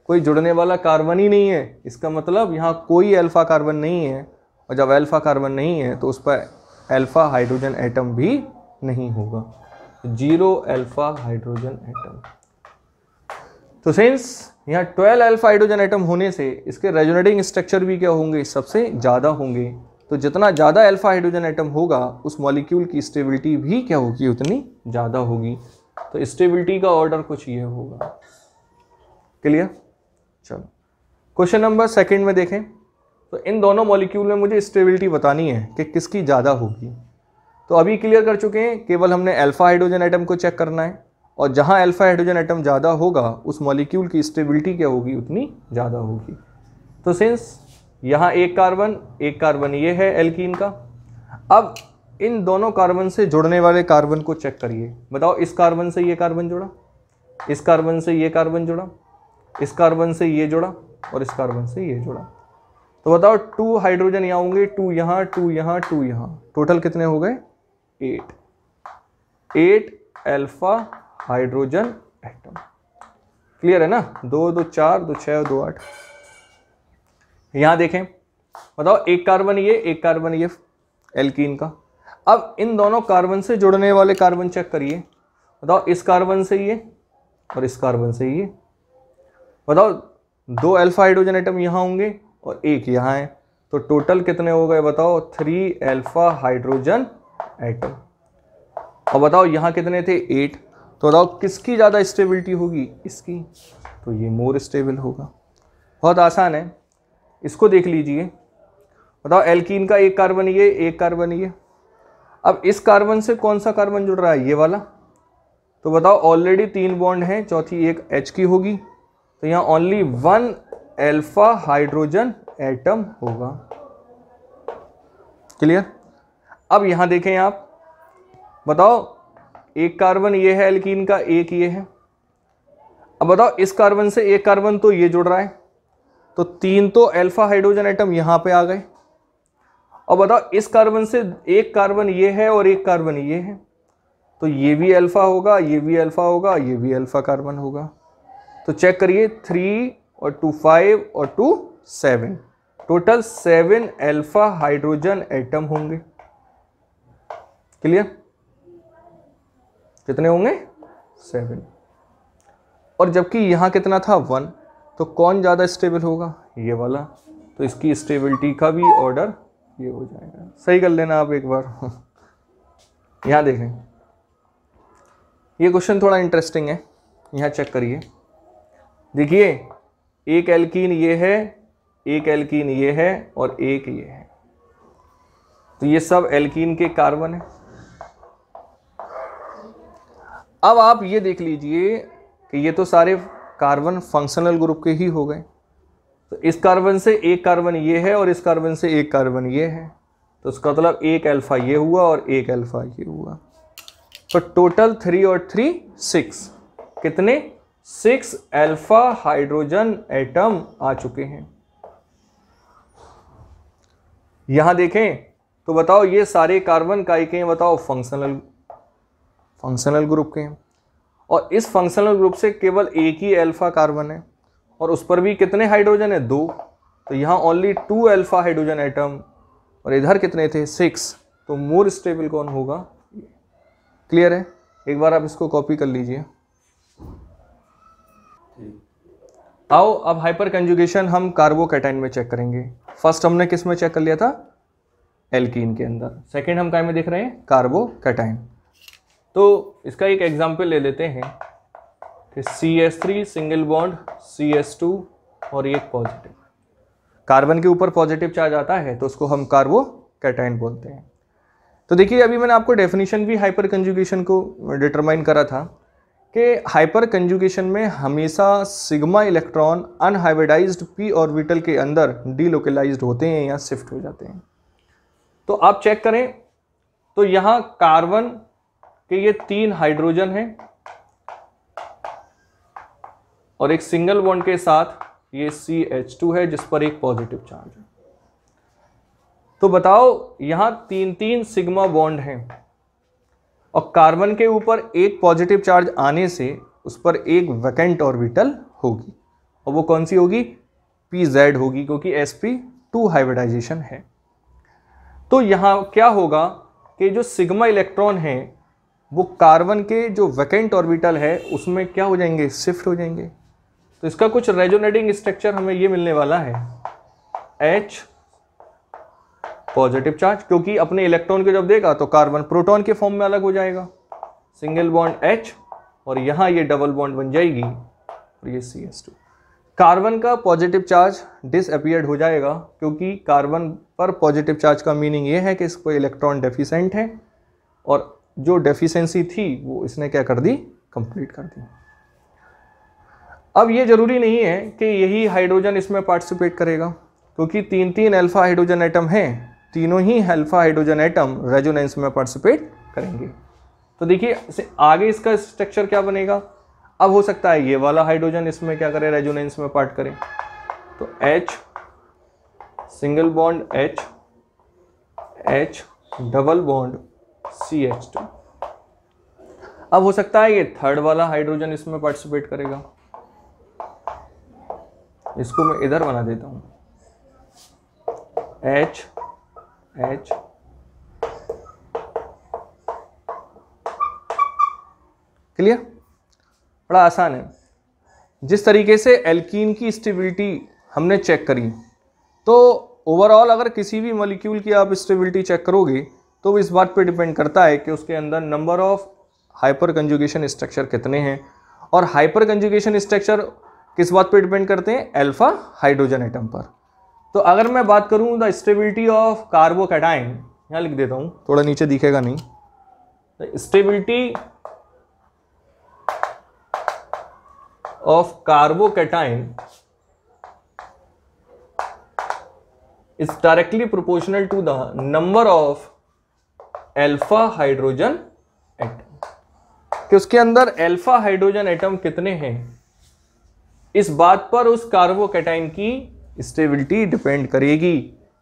कोई जुड़ने वाला कार्बन ही नहीं है, इसका मतलब यहां कोई अल्फा कार्बन नहीं है, और जब अल्फा कार्बन नहीं है तो उस पर अल्फा हाइड्रोजन एटम भी नहीं होगा, 0 अल्फा हाइड्रोजन एटम। तो सिंस यहाँ 12 अल्फा हाइड्रोजन एटम होने से इसके रेजोनेटिंग स्ट्रक्चर भी क्या होंगे, सबसे ज़्यादा होंगे। तो जितना ज़्यादा अल्फा हाइड्रोजन एटम होगा उस मॉलिक्यूल की स्टेबिलिटी भी क्या होगी, उतनी ज़्यादा होगी। तो स्टेबिलिटी का ऑर्डर कुछ ये होगा। क्लियर? चलो क्वेश्चन नंबर 2 में देखें, तो इन दोनों मॉलिक्यूल में मुझे स्टेबिलिटी बतानी है कि किसकी ज़्यादा होगी। तो अभी क्लियर कर चुके हैं, केवल हमने अल्फा हाइड्रोजन एटम को चेक करना है, और जहाँ अल्फा हाइड्रोजन एटम ज़्यादा होगा उस मॉलिक्यूल की स्टेबिलिटी क्या होगी, उतनी ज़्यादा होगी। तो सिंस यहाँ एक कार्बन ये है एल्कीन का। अब इन दोनों कार्बन से जुड़ने वाले कार्बन को चेक करिए, बताओ इस कार्बन से ये कार्बन जुड़ा, इस कार्बन से ये कार्बन जुड़ा, इस कार्बन से ये जुड़ा, और इस कार्बन से ये जुड़ा। तो बताओ 2 हाइड्रोजन यहाँ होंगे, 2 यहाँ, 2 यहाँ, 2 यहाँ, टोटल कितने हो गए 8 अल्फा हाइड्रोजन एटम। क्लियर है ना? 2 2 4, 2 6 और 2 8। यहां देखें, बताओ एक कार्बन ये एल्कीन का। अब इन दोनों कार्बन से जुड़ने वाले कार्बन चेक करिए, बताओ इस कार्बन से ये और इस कार्बन से ये, बताओ 2 अल्फा हाइड्रोजन एटम यहां होंगे और एक यहां है, तो टोटल कितने हो गए बताओ 3 अल्फा हाइड्रोजन एटम। और बताओ यहां कितने थे 8, तो बताओ किसकी ज़्यादा स्टेबिलिटी होगी, इसकी, तो ये मोर स्टेबल होगा। बहुत आसान है, इसको देख लीजिए, बताओ एल्कीन का एक कार्बन ये, अब इस कार्बन से कौन सा कार्बन जुड़ रहा है, ये वाला, तो बताओ ऑलरेडी 3 बॉन्ड हैं, चौथी एक H की होगी, तो यहाँ ओनली 1 अल्फा हाइड्रोजन एटम होगा। क्लियर? अब यहां देखें आप, बताओ एक कार्बन ये है एल्कीन का, एक ये है। अब बताओ इस कार्बन से एक कार्बन तो ये जुड़ रहा है, तो 3 तो अल्फा हाइड्रोजन एटम यहां पे आ गए। और बताओ इस कार्बन से एक कार्बन ये है और एक कार्बन ये है, तो ये भी अल्फा होगा, ये भी अल्फा होगा, ये भी अल्फा कार्बन होगा। तो चेक करिए 3 और 2 5 और 2 7, टोटल 7 अल्फा हाइड्रोजन एटम होंगे। क्लियर? कितने होंगे 7, और जबकि यहां कितना था 1, तो कौन ज़्यादा स्टेबल होगा, ये वाला, तो इसकी स्टेबिलिटी का भी ऑर्डर ये हो जाएगा। सही कर लेना आप एक बार। यहां देखें, ये क्वेश्चन थोड़ा इंटरेस्टिंग है, यहां चेक करिए, देखिए एक एल्कीन ये है, एक एल्कीन ये है और एक ये है, तो ये सब एल्कीन के कार्बन है। अब आप ये देख लीजिए कि ये तो सारे कार्बन फंक्शनल ग्रुप के ही हो गए, तो इस कार्बन से एक कार्बन ये है और इस कार्बन से एक कार्बन ये है, तो इसका मतलब एक अल्फा ये हुआ और एक अल्फा ये हुआ, तो टोटल 3 और 3 6, कितने 6 अल्फा हाइड्रोजन एटम आ चुके हैं। यहां देखें तो बताओ ये सारे कार्बन काय के हैं, बताओ फंक्शनल ग्रुप के हैं, और इस फंक्शनल ग्रुप से केवल एक ही अल्फा कार्बन है, और उस पर भी कितने हाइड्रोजन है 2, तो यहाँ ओनली 2 अल्फा हाइड्रोजन एटम, और इधर कितने थे 6, तो मोर स्टेबल कौन होगा। क्लियर है? एक बार आप इसको कॉपी कर लीजिए। आओ अब हाइपर कंजुगेशन हम कार्बोकैटायन में चेक करेंगे। फर्स्ट हमने किस में चेक कर लिया था, एल्कीन के अंदर, सेकेंड हम काय में देख रहे हैं, कार्बोकैटायन। तो इसका एक एग्जाम्पल ले लेते हैं, कि CH3 सिंगल बॉन्ड CH2 और एक पॉजिटिव। कार्बन के ऊपर पॉजिटिव चार्ज आता है तो उसको हम कार्बोकैटायन बोलते हैं। तो देखिए अभी मैंने आपको डेफिनेशन भी हाइपर कंजुगेशन को डिटरमाइन करा था कि हाइपर कंजुगेशन में हमेशा sigma electron unhybridised p orbital के अंदर डीलोकलाइज्ड होते हैं या शिफ्ट हो जाते हैं। तो आप चेक करें तो यहाँ कार्बन के ये 3 हाइड्रोजन हैं और एक सिंगल बॉन्ड के साथ ये CH2 है जिस पर एक पॉजिटिव चार्ज है। तो बताओ यहाँ 3 सिग्मा बॉन्ड हैं और कार्बन के ऊपर एक पॉजिटिव चार्ज आने से उस पर एक वैकेंट ऑर्बिटल होगी और वो कौन सी होगी? PZ होगी, क्योंकि sp2 हाइब्रिडाइजेशन है। तो यहाँ क्या होगा कि जो सिग्मा इलेक्ट्रॉन है वो कार्बन के जो वैकेंट ऑर्बिटल है उसमें क्या हो जाएंगे? शिफ्ट हो जाएंगे। तो इसका कुछ रेजोनेटिंग स्ट्रक्चर हमें ये मिलने वाला है, H पॉजिटिव चार्ज, क्योंकि अपने इलेक्ट्रॉन को जब देगा तो कार्बन प्रोटॉन के फॉर्म में अलग हो जाएगा, सिंगल बॉन्ड H और यहाँ ये डबल बॉन्ड बन जाएगी और ये CH2। कार्बन का पॉजिटिव चार्ज डिसअपियर्ड हो जाएगा, क्योंकि कार्बन पर पॉजिटिव चार्ज का मीनिंग ये है कि इसको इलेक्ट्रॉन डेफिशिएंट है और जो डेफिशिएंसी थी वो इसने क्या कर दी? कंप्लीट कर दी। अब ये जरूरी नहीं है कि यही हाइड्रोजन इसमें पार्टिसिपेट करेगा, क्योंकि 3 अल्फा हाइड्रोजन एटम हैं, तीनों ही अल्फा हाइड्रोजन एटम रेजोनेंस में पार्टिसिपेट करेंगे। तो देखिए आगे इसका स्ट्रक्चर क्या बनेगा। अब हो सकता है ये वाला हाइड्रोजन इसमें क्या करे? रेजोनेंस में पार्ट करे। तो H single bond H double bond CH2। अब हो सकता है ये थर्ड वाला हाइड्रोजन इसमें पार्टिसिपेट करेगा। इसको मैं इधर बना देता हूं, H क्लियर? बड़ा आसान है। जिस तरीके से एल्कीन की स्टेबिलिटी हमने चेक करी, तो ओवरऑल अगर किसी भी मॉलिक्यूल की आप स्टेबिलिटी चेक करोगे तो वो इस बात पे डिपेंड करता है कि उसके अंदर number of hyper conjugation structure कितने हैं। और हाइपर कंजुगेशन स्ट्रक्चर किस बात पे डिपेंड करते हैं? अल्फा हाइड्रोजन एटम पर। तो अगर मैं बात करूं द स्टेबिलिटी ऑफ कार्बोकैटायन, यहाँ लिख देता हूं, थोड़ा नीचे दिखेगा नहीं, the stability of carbocation is directly proportional to the number of alpha hydrogen atom। कि उसके अंदर अल्फा हाइड्रोजन एटम कितने हैं, इस बात पर उस कार्बोकैटायन की स्टेबिलिटी डिपेंड करेगी।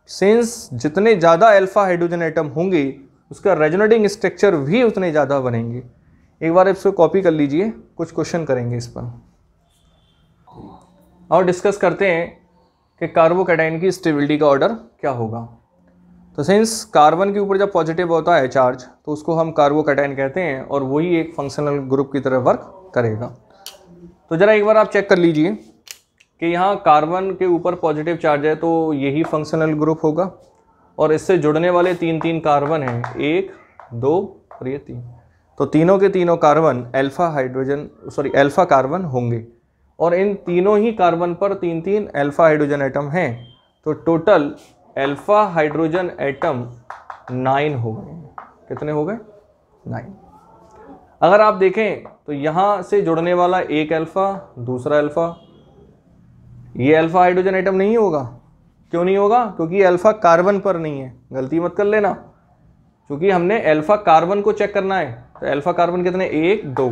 सिंस जितने ज़्यादा अल्फा हाइड्रोजन एटम होंगे उसका रेजोनेटिंग स्ट्रक्चर भी उतने ज़्यादा बनेंगे। एक बार इसको कॉपी कर लीजिए, कुछ क्वेश्चन करेंगे इस पर और डिस्कस करते हैं कि कार्बोकैटायन की स्टेबिलिटी का ऑर्डर क्या होगा। तो सिंस कार्बन के ऊपर जब पॉजिटिव होता है चार्ज तो उसको हम कार्बोकैटायन कहते हैं और वही एक फंक्शनल ग्रुप की तरह वर्क करेगा। तो ज़रा एक बार आप चेक कर लीजिए कि यहाँ कार्बन के ऊपर पॉजिटिव चार्ज है तो यही फंक्शनल ग्रुप होगा और इससे जुड़ने वाले 3 कार्बन हैं, 1 2 और ये 3। तो तीनों के तीनों कार्बन अल्फा कार्बन होंगे और इन तीनों ही कार्बन पर 3 अल्फा हाइड्रोजन एटम हैं। तो टोटल अल्फा हाइड्रोजन एटम 9 हो गए। कितने हो गए? 9। अगर आप देखें तो यहाँ से जुड़ने वाला एक अल्फा, दूसरा अल्फा, ये अल्फा हाइड्रोजन एटम नहीं होगा। क्यों नहीं होगा? क्योंकि ये अल्फा कार्बन पर नहीं है। गलती मत कर लेना, क्योंकि हमने अल्फा कार्बन को चेक करना है। तो अल्फा कार्बन कितने? 1 2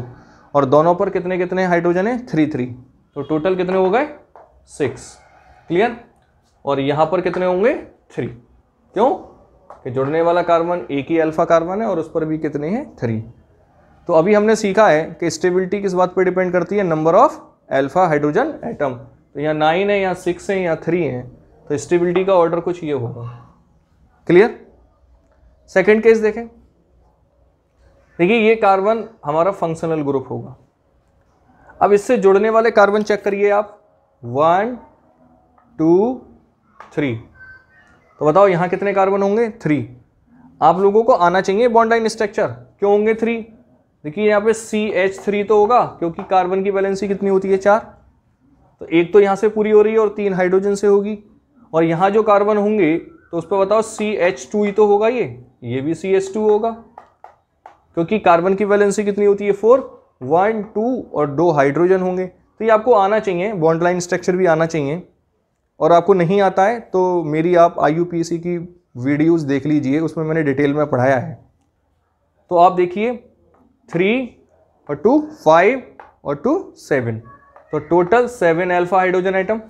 और दोनों पर कितने हाइड्रोजन है? 3। तो टोटल कितने हो गए? 6। क्लियर? और यहाँ पर कितने होंगे? 3। क्यों? कि जुड़ने वाला कार्बन एक ही अल्फा कार्बन है और उस पर भी कितने हैं? 3। तो अभी हमने सीखा है कि स्टेबिलिटी किस बात पर डिपेंड करती है? Number of alpha hydrogen atom. तो यहाँ 9 है, यहाँ 6 है, यहाँ 3 है। तो स्टेबिलिटी का ऑर्डर कुछ ये होगा। क्लियर? सेकेंड केस देखें। देखिए ये कार्बन हमारा फंक्शनल ग्रुप होगा। अब इससे जुड़ने वाले कार्बन चेक करिए आप, 1 2 3। तो बताओ यहाँ कितने कार्बन होंगे? 3। आप लोगों को आना चाहिए बॉन्ड लाइन स्ट्रक्चर। क्यों होंगे 3? देखिए यहाँ पे CH3 तो होगा क्योंकि कार्बन की वैलेंसी कितनी होती है 4, तो एक तो यहाँ से पूरी हो रही है और 3 हाइड्रोजन से होगी, और यहाँ जो कार्बन होंगे तो उस पर बताओ CH2 ही तो होगा, ये भी CH2 होगा क्योंकि कार्बन की वैलेंसी कितनी होती है 4, 1 2 और 2 हाइड्रोजन होंगे। तो ये आपको आना चाहिए, बॉन्ड लाइन स्ट्रक्चर भी आना चाहिए, और आपको नहीं आता है तो मेरी आप IUPAC की वीडियोस देख लीजिए, उसमें मैंने डिटेल में पढ़ाया है। तो आप देखिए 3 और 2 5 और 2 7, तो टोटल 7 अल्फा हाइड्रोजन एटम।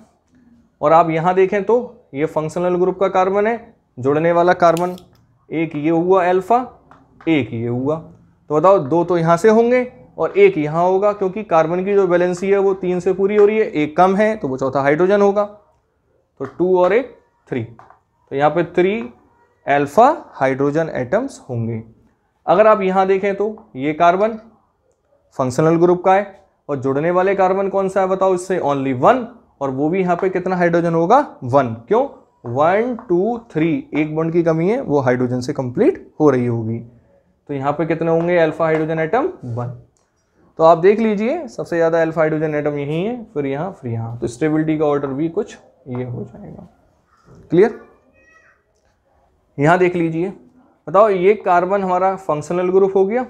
और आप यहाँ देखें तो ये फंक्शनल ग्रुप का कार्बन है, जुड़ने वाला कार्बन एक ये हुआ अल्फा, एक ये हुआ, तो बताओ 2 तो यहाँ से होंगे और एक यहाँ होगा क्योंकि कार्बन की जो वैलेंसी है वो 3 से पूरी हो रही है, एक कम है तो वो चौथा हाइड्रोजन होगा, तो 2 और एक 3, तो यहाँ पे 3 अल्फा हाइड्रोजन एटम्स होंगे। अगर आप यहाँ देखें तो ये कार्बन फंक्शनल ग्रुप का है और जुड़ने वाले कार्बन कौन सा है बताओ, इससे ओनली 1, और वो भी यहाँ पे कितना हाइड्रोजन होगा 1, क्यों 1 2 3, एक बॉन्ड की कमी है वो हाइड्रोजन से कंप्लीट हो रही होगी, तो यहाँ पे कितने होंगे अल्फा हाइड्रोजन एटम 1। तो आप देख लीजिए सबसे ज़्यादा अल्फा हाइड्रोजन एटम यही है, फिर यहाँ, तो स्टेबिलिटी का ऑर्डर भी कुछ ये हो जाएगा। क्लियर? यहाँ देख लीजिए, बताओ ये कार्बन हमारा फंक्शनल ग्रुप हो गया।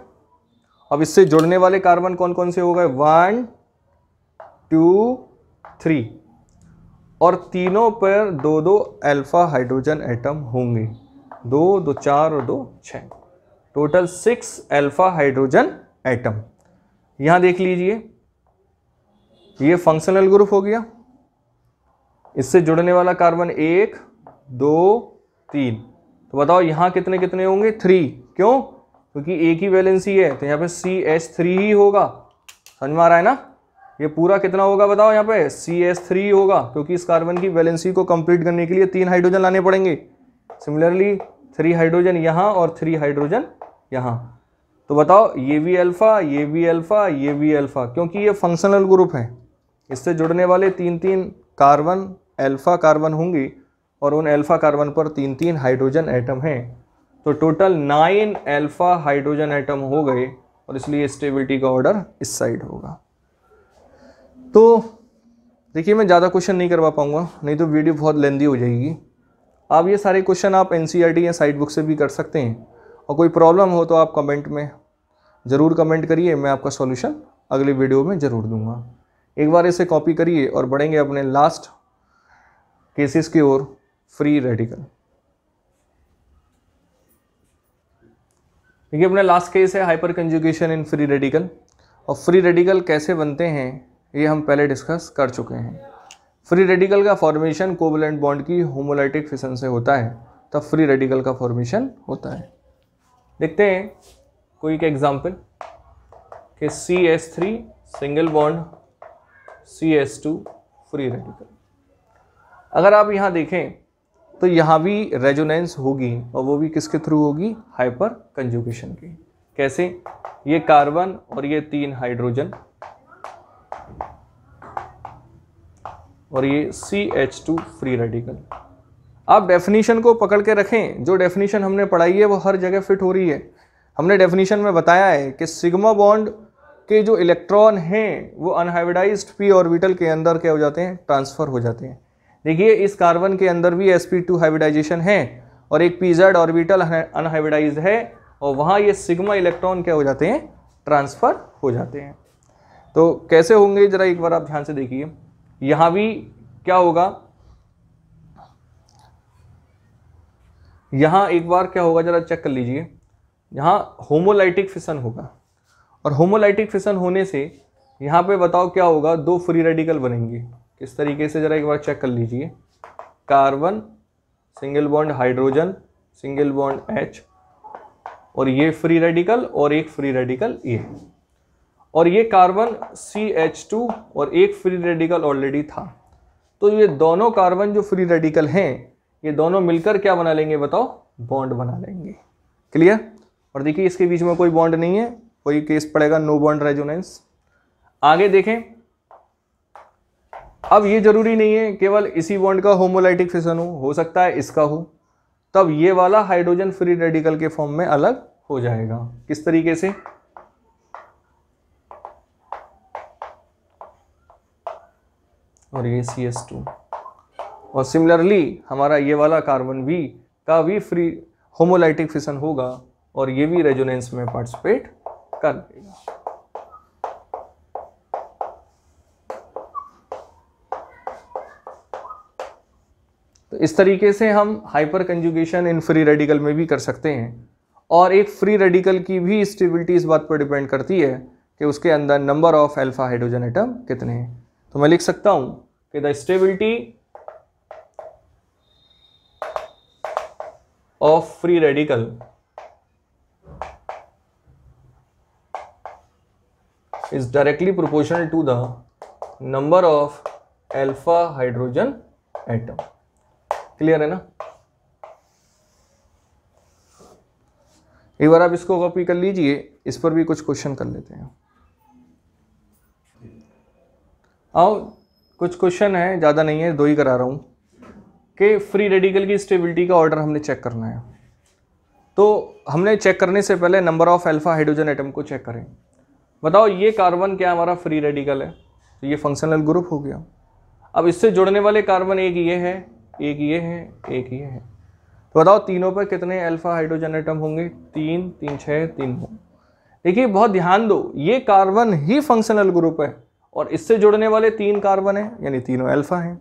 अब इससे जुड़ने वाले कार्बन कौन कौन से हो गए, 1 2 3, और तीनों पर 2 2 अल्फा हाइड्रोजन एटम होंगे, 2 2 4 और 2 6, टोटल 6 अल्फा हाइड्रोजन एटम। यहां देख लीजिए ये फंक्शनल ग्रुप हो गया, इससे जुड़ने वाला कार्बन 1 2 3, तो बताओ यहां कितने कितने होंगे 3, क्यों क्योंकि एक ही वैलेंसी है तो यहाँ पे CH3 ही होगा। समझ में आ रहा है ना? ये पूरा कितना होगा बताओ, यहाँ पे CH3 होगा क्योंकि इस कार्बन की वैलेंसी को कंप्लीट करने के लिए 3 हाइड्रोजन लाने पड़ेंगे। सिमिलरली 3 हाइड्रोजन यहाँ और 3 हाइड्रोजन यहाँ, तो बताओ ये भी अल्फा, ये भी अल्फा, ये भी अल्फा, क्योंकि ये फंक्शनल ग्रुप है, इससे जुड़ने वाले 3 कार्बन अल्फा कार्बन होंगे और उन अल्फा कार्बन पर 3 हाइड्रोजन एटम हैं, तो टोटल 9 अल्फा हाइड्रोजन एटम हो गए, और इसलिए स्टेबिलिटी का ऑर्डर इस साइड होगा। तो देखिए मैं ज़्यादा क्वेश्चन नहीं करवा पाऊंगा, नहीं तो वीडियो बहुत लेंदी हो जाएगी। आप ये सारे क्वेश्चन आप NCERT या साइट बुक से भी कर सकते हैं, और कोई प्रॉब्लम हो तो आप कमेंट में ज़रूर कमेंट करिए, मैं आपका सॉल्यूशन अगली वीडियो में ज़रूर दूंगा। एक बार इसे कॉपी करिए और बढ़ेंगे अपने लास्ट केसेस की ओर, फ्री रेडिकल। देखिए अपना लास्ट केस है hyper conjugation in free radical, और फ्री रेडिकल कैसे बनते हैं ये हम पहले डिस्कस कर चुके हैं। फ्री रेडिकल का फॉर्मेशन कोवैलेंट बॉन्ड की होमोलाइटिक फिशन से होता है, तब फ्री रेडिकल का फॉर्मेशन होता है। देखते हैं कोई एक एग्जांपल कि CH3 single bond CH2 free radical. अगर आप यहाँ देखें तो यहाँ भी रेजोनेंस होगी, और वो भी किसके थ्रू होगी, हाइपर कंजुगेशन की। कैसे, ये कार्बन और ये 3 हाइड्रोजन और ये CH2 फ्री रेडिकल। आप डेफिनेशन को पकड़ के रखें, जो डेफिनेशन हमने पढ़ाई है वो हर जगह फिट हो रही है। हमने डेफिनेशन में बताया है कि सिग्मा बॉन्ड के जो इलेक्ट्रॉन हैं वो अनहाइब्रिडाइज्ड p ऑर्बिटल के अंदर क्या हो जाते हैं, ट्रांसफर हो जाते हैं। देखिए इस कार्बन के अंदर भी sp2 हाइब्रिडाइजेशन है और एक pz ऑर्बिटल अनहाइब्रिडाइज्ड है, और वहाँ ये सिग्मा इलेक्ट्रॉन क्या हो जाते हैं, ट्रांसफर हो जाते हैं। तो कैसे होंगे जरा एक बार आप ध्यान से देखिए। यहाँ भी क्या होगा, यहाँ एक बार क्या होगा जरा चेक कर लीजिए, यहाँ होमोलाइटिक फिशन होगा, और होमोलाइटिक फिशन होने से यहाँ पे बताओ क्या होगा, 2 फ्री रेडिकल बनेंगे। किस तरीके से जरा एक बार चेक कर लीजिए। Carbon single bond hydrogen single bond H, और ये फ्री रेडिकल और एक फ्री रेडिकल ये, और ये कार्बन CH2 और एक फ्री रेडिकल ऑलरेडी था। तो ये दोनों कार्बन जो फ्री रेडिकल हैं ये दोनों मिलकर क्या बना लेंगे बताओ, बॉन्ड बना लेंगे। क्लियर? और देखिए इसके बीच में कोई बॉन्ड नहीं है, कोई केस पड़ेगा नो बॉन्ड रेजोनेंस। आगे देखें, अब ये जरूरी नहीं है केवल इसी बॉन्ड का होमोलाइटिक फिशन हो सकता है इसका हो, तब ये वाला हाइड्रोजन फ्री रेडिकल के फॉर्म में अलग हो जाएगा। किस तरीके से, और ये CS2। और सिमिलरली हमारा ये वाला कार्बन भी का भी फ्री होमोलाइटिक फिशन होगा और ये भी रेजोनेंस में पार्टिसिपेट कर देगा। तो इस तरीके से हम hyper conjugation in free radical में भी कर सकते हैं। और एक फ्री रेडिकल की भी स्टेबिलिटी इस बात पर डिपेंड करती है कि उसके अंदर number of alpha hydrogen atom कितने हैं। तो मैं लिख सकता हूं कि the stability of free radical is directly proportional to the number of alpha hydrogen atom। Clear है ना? एक बार आप इसको कॉपी कर लीजिए, इस पर भी कुछ क्वेश्चन कर लेते हैं। आओ कुछ क्वेश्चन है, ज़्यादा नहीं है, 2 ही करा रहा हूँ कि फ्री रेडिकल की स्टेबिलिटी का ऑर्डर हमने चेक करना है। तो हमने चेक करने से पहले number of alpha hydrogen atom को चेक करें। बताओ ये कार्बन क्या हमारा फ्री रेडिकल है, तो ये फंक्शनल ग्रुप हो गया। अब इससे जुड़ने वाले कार्बन एक ये है, एक ये है, एक ये है। तो बताओ तीनों पर कितने अल्फा हाइड्रोजन एटम होंगे? 3 3 6 3 9। देखिए बहुत ध्यान दो, ये कार्बन ही फंक्शनल ग्रुप है और इससे जुड़ने वाले 3 कार्बन है, यानी तीनों अल्फा हैं।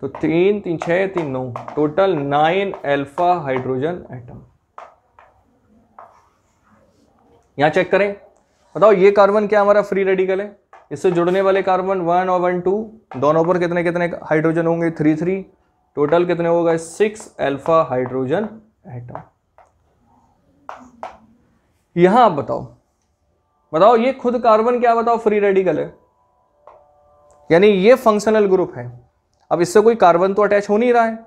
तो 3 3 6 3 9, टोटल 9 अल्फा हाइड्रोजन एटम। यहां चेक करें, बताओ ये कार्बन क्या हमारा फ्री रेडिकल है, इससे जुड़ने वाले कार्बन 1 और 1 2, दोनों पर कितने कितने हाइड्रोजन होंगे? 3 3, टोटल कितने होगा? 6 अल्फा हाइड्रोजन एटम। यहां आप बताओ ये खुद कार्बन क्या बताओ फ्री रेडिकल है, यानी ये फंक्शनल ग्रुप है। अब इससे कोई कार्बन तो अटैच हो नहीं रहा है।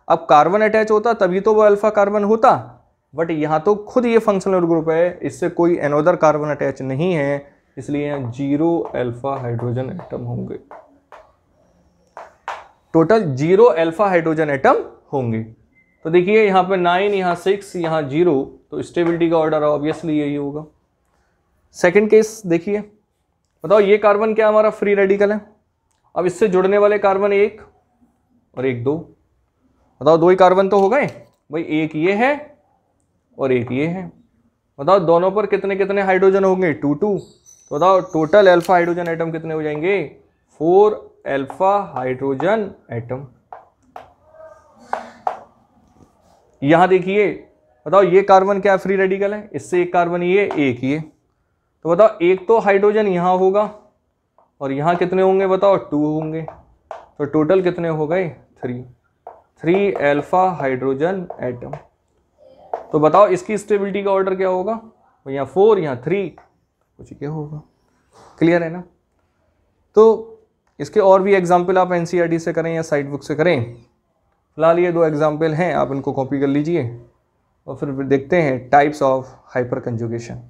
अब कार्बन अटैच होता तभी तो वो अल्फा कार्बन होता, बट यहां तो खुद ये फंक्शनल ग्रुप है, इससे कोई अनदर कार्बन अटैच नहीं है, इसलिए यहां 0 अल्फा हाइड्रोजन एटम होंगे। टोटल 0 अल्फा हाइड्रोजन एटम होंगे। तो देखिए यहां पे 9, यहां 6, यहां 0, तो स्टेबिलिटी का ऑर्डर ऑब्वियसली यही होगा। सेकंड केस देखिए, बताओ ये कार्बन क्या हमारा फ्री रेडिकल है। अब इससे जुड़ने वाले कार्बन 1 और 1 2, बताओ 2 ही कार्बन तो हो गए भाई, एक ये है और एक ये है। बताओ दोनों पर कितने कितने हाइड्रोजन होंगे? 2 2। तो बताओ टोटल अल्फा हाइड्रोजन एटम कितने हो जाएंगे? 4 अल्फा हाइड्रोजन एटम। यहां देखिए, बताओ ये कार्बन क्या फ्री रेडिकल है, इससे एक कार्बन ये, एक ये। तो बताओ एक तो हाइड्रोजन यहां होगा और यहां कितने होंगे? बताओ 2 होंगे। तो टोटल कितने हो गए? 3 अल्फा हाइड्रोजन एटम। तो बताओ इसकी स्टेबिलिटी का ऑर्डर क्या होगा? यहाँ 4, यहाँ 3, कुछ ये होगा। क्लियर है ना? तो इसके और भी एग्जाम्पल आप एनसीईआरटी से करें या साइट बुक से करें। फिलहाल ये 2 एग्जाम्पल हैं, आप इनको कॉपी कर लीजिए और फिर देखते हैं टाइप्स ऑफ हाइपर कंजुगेशन।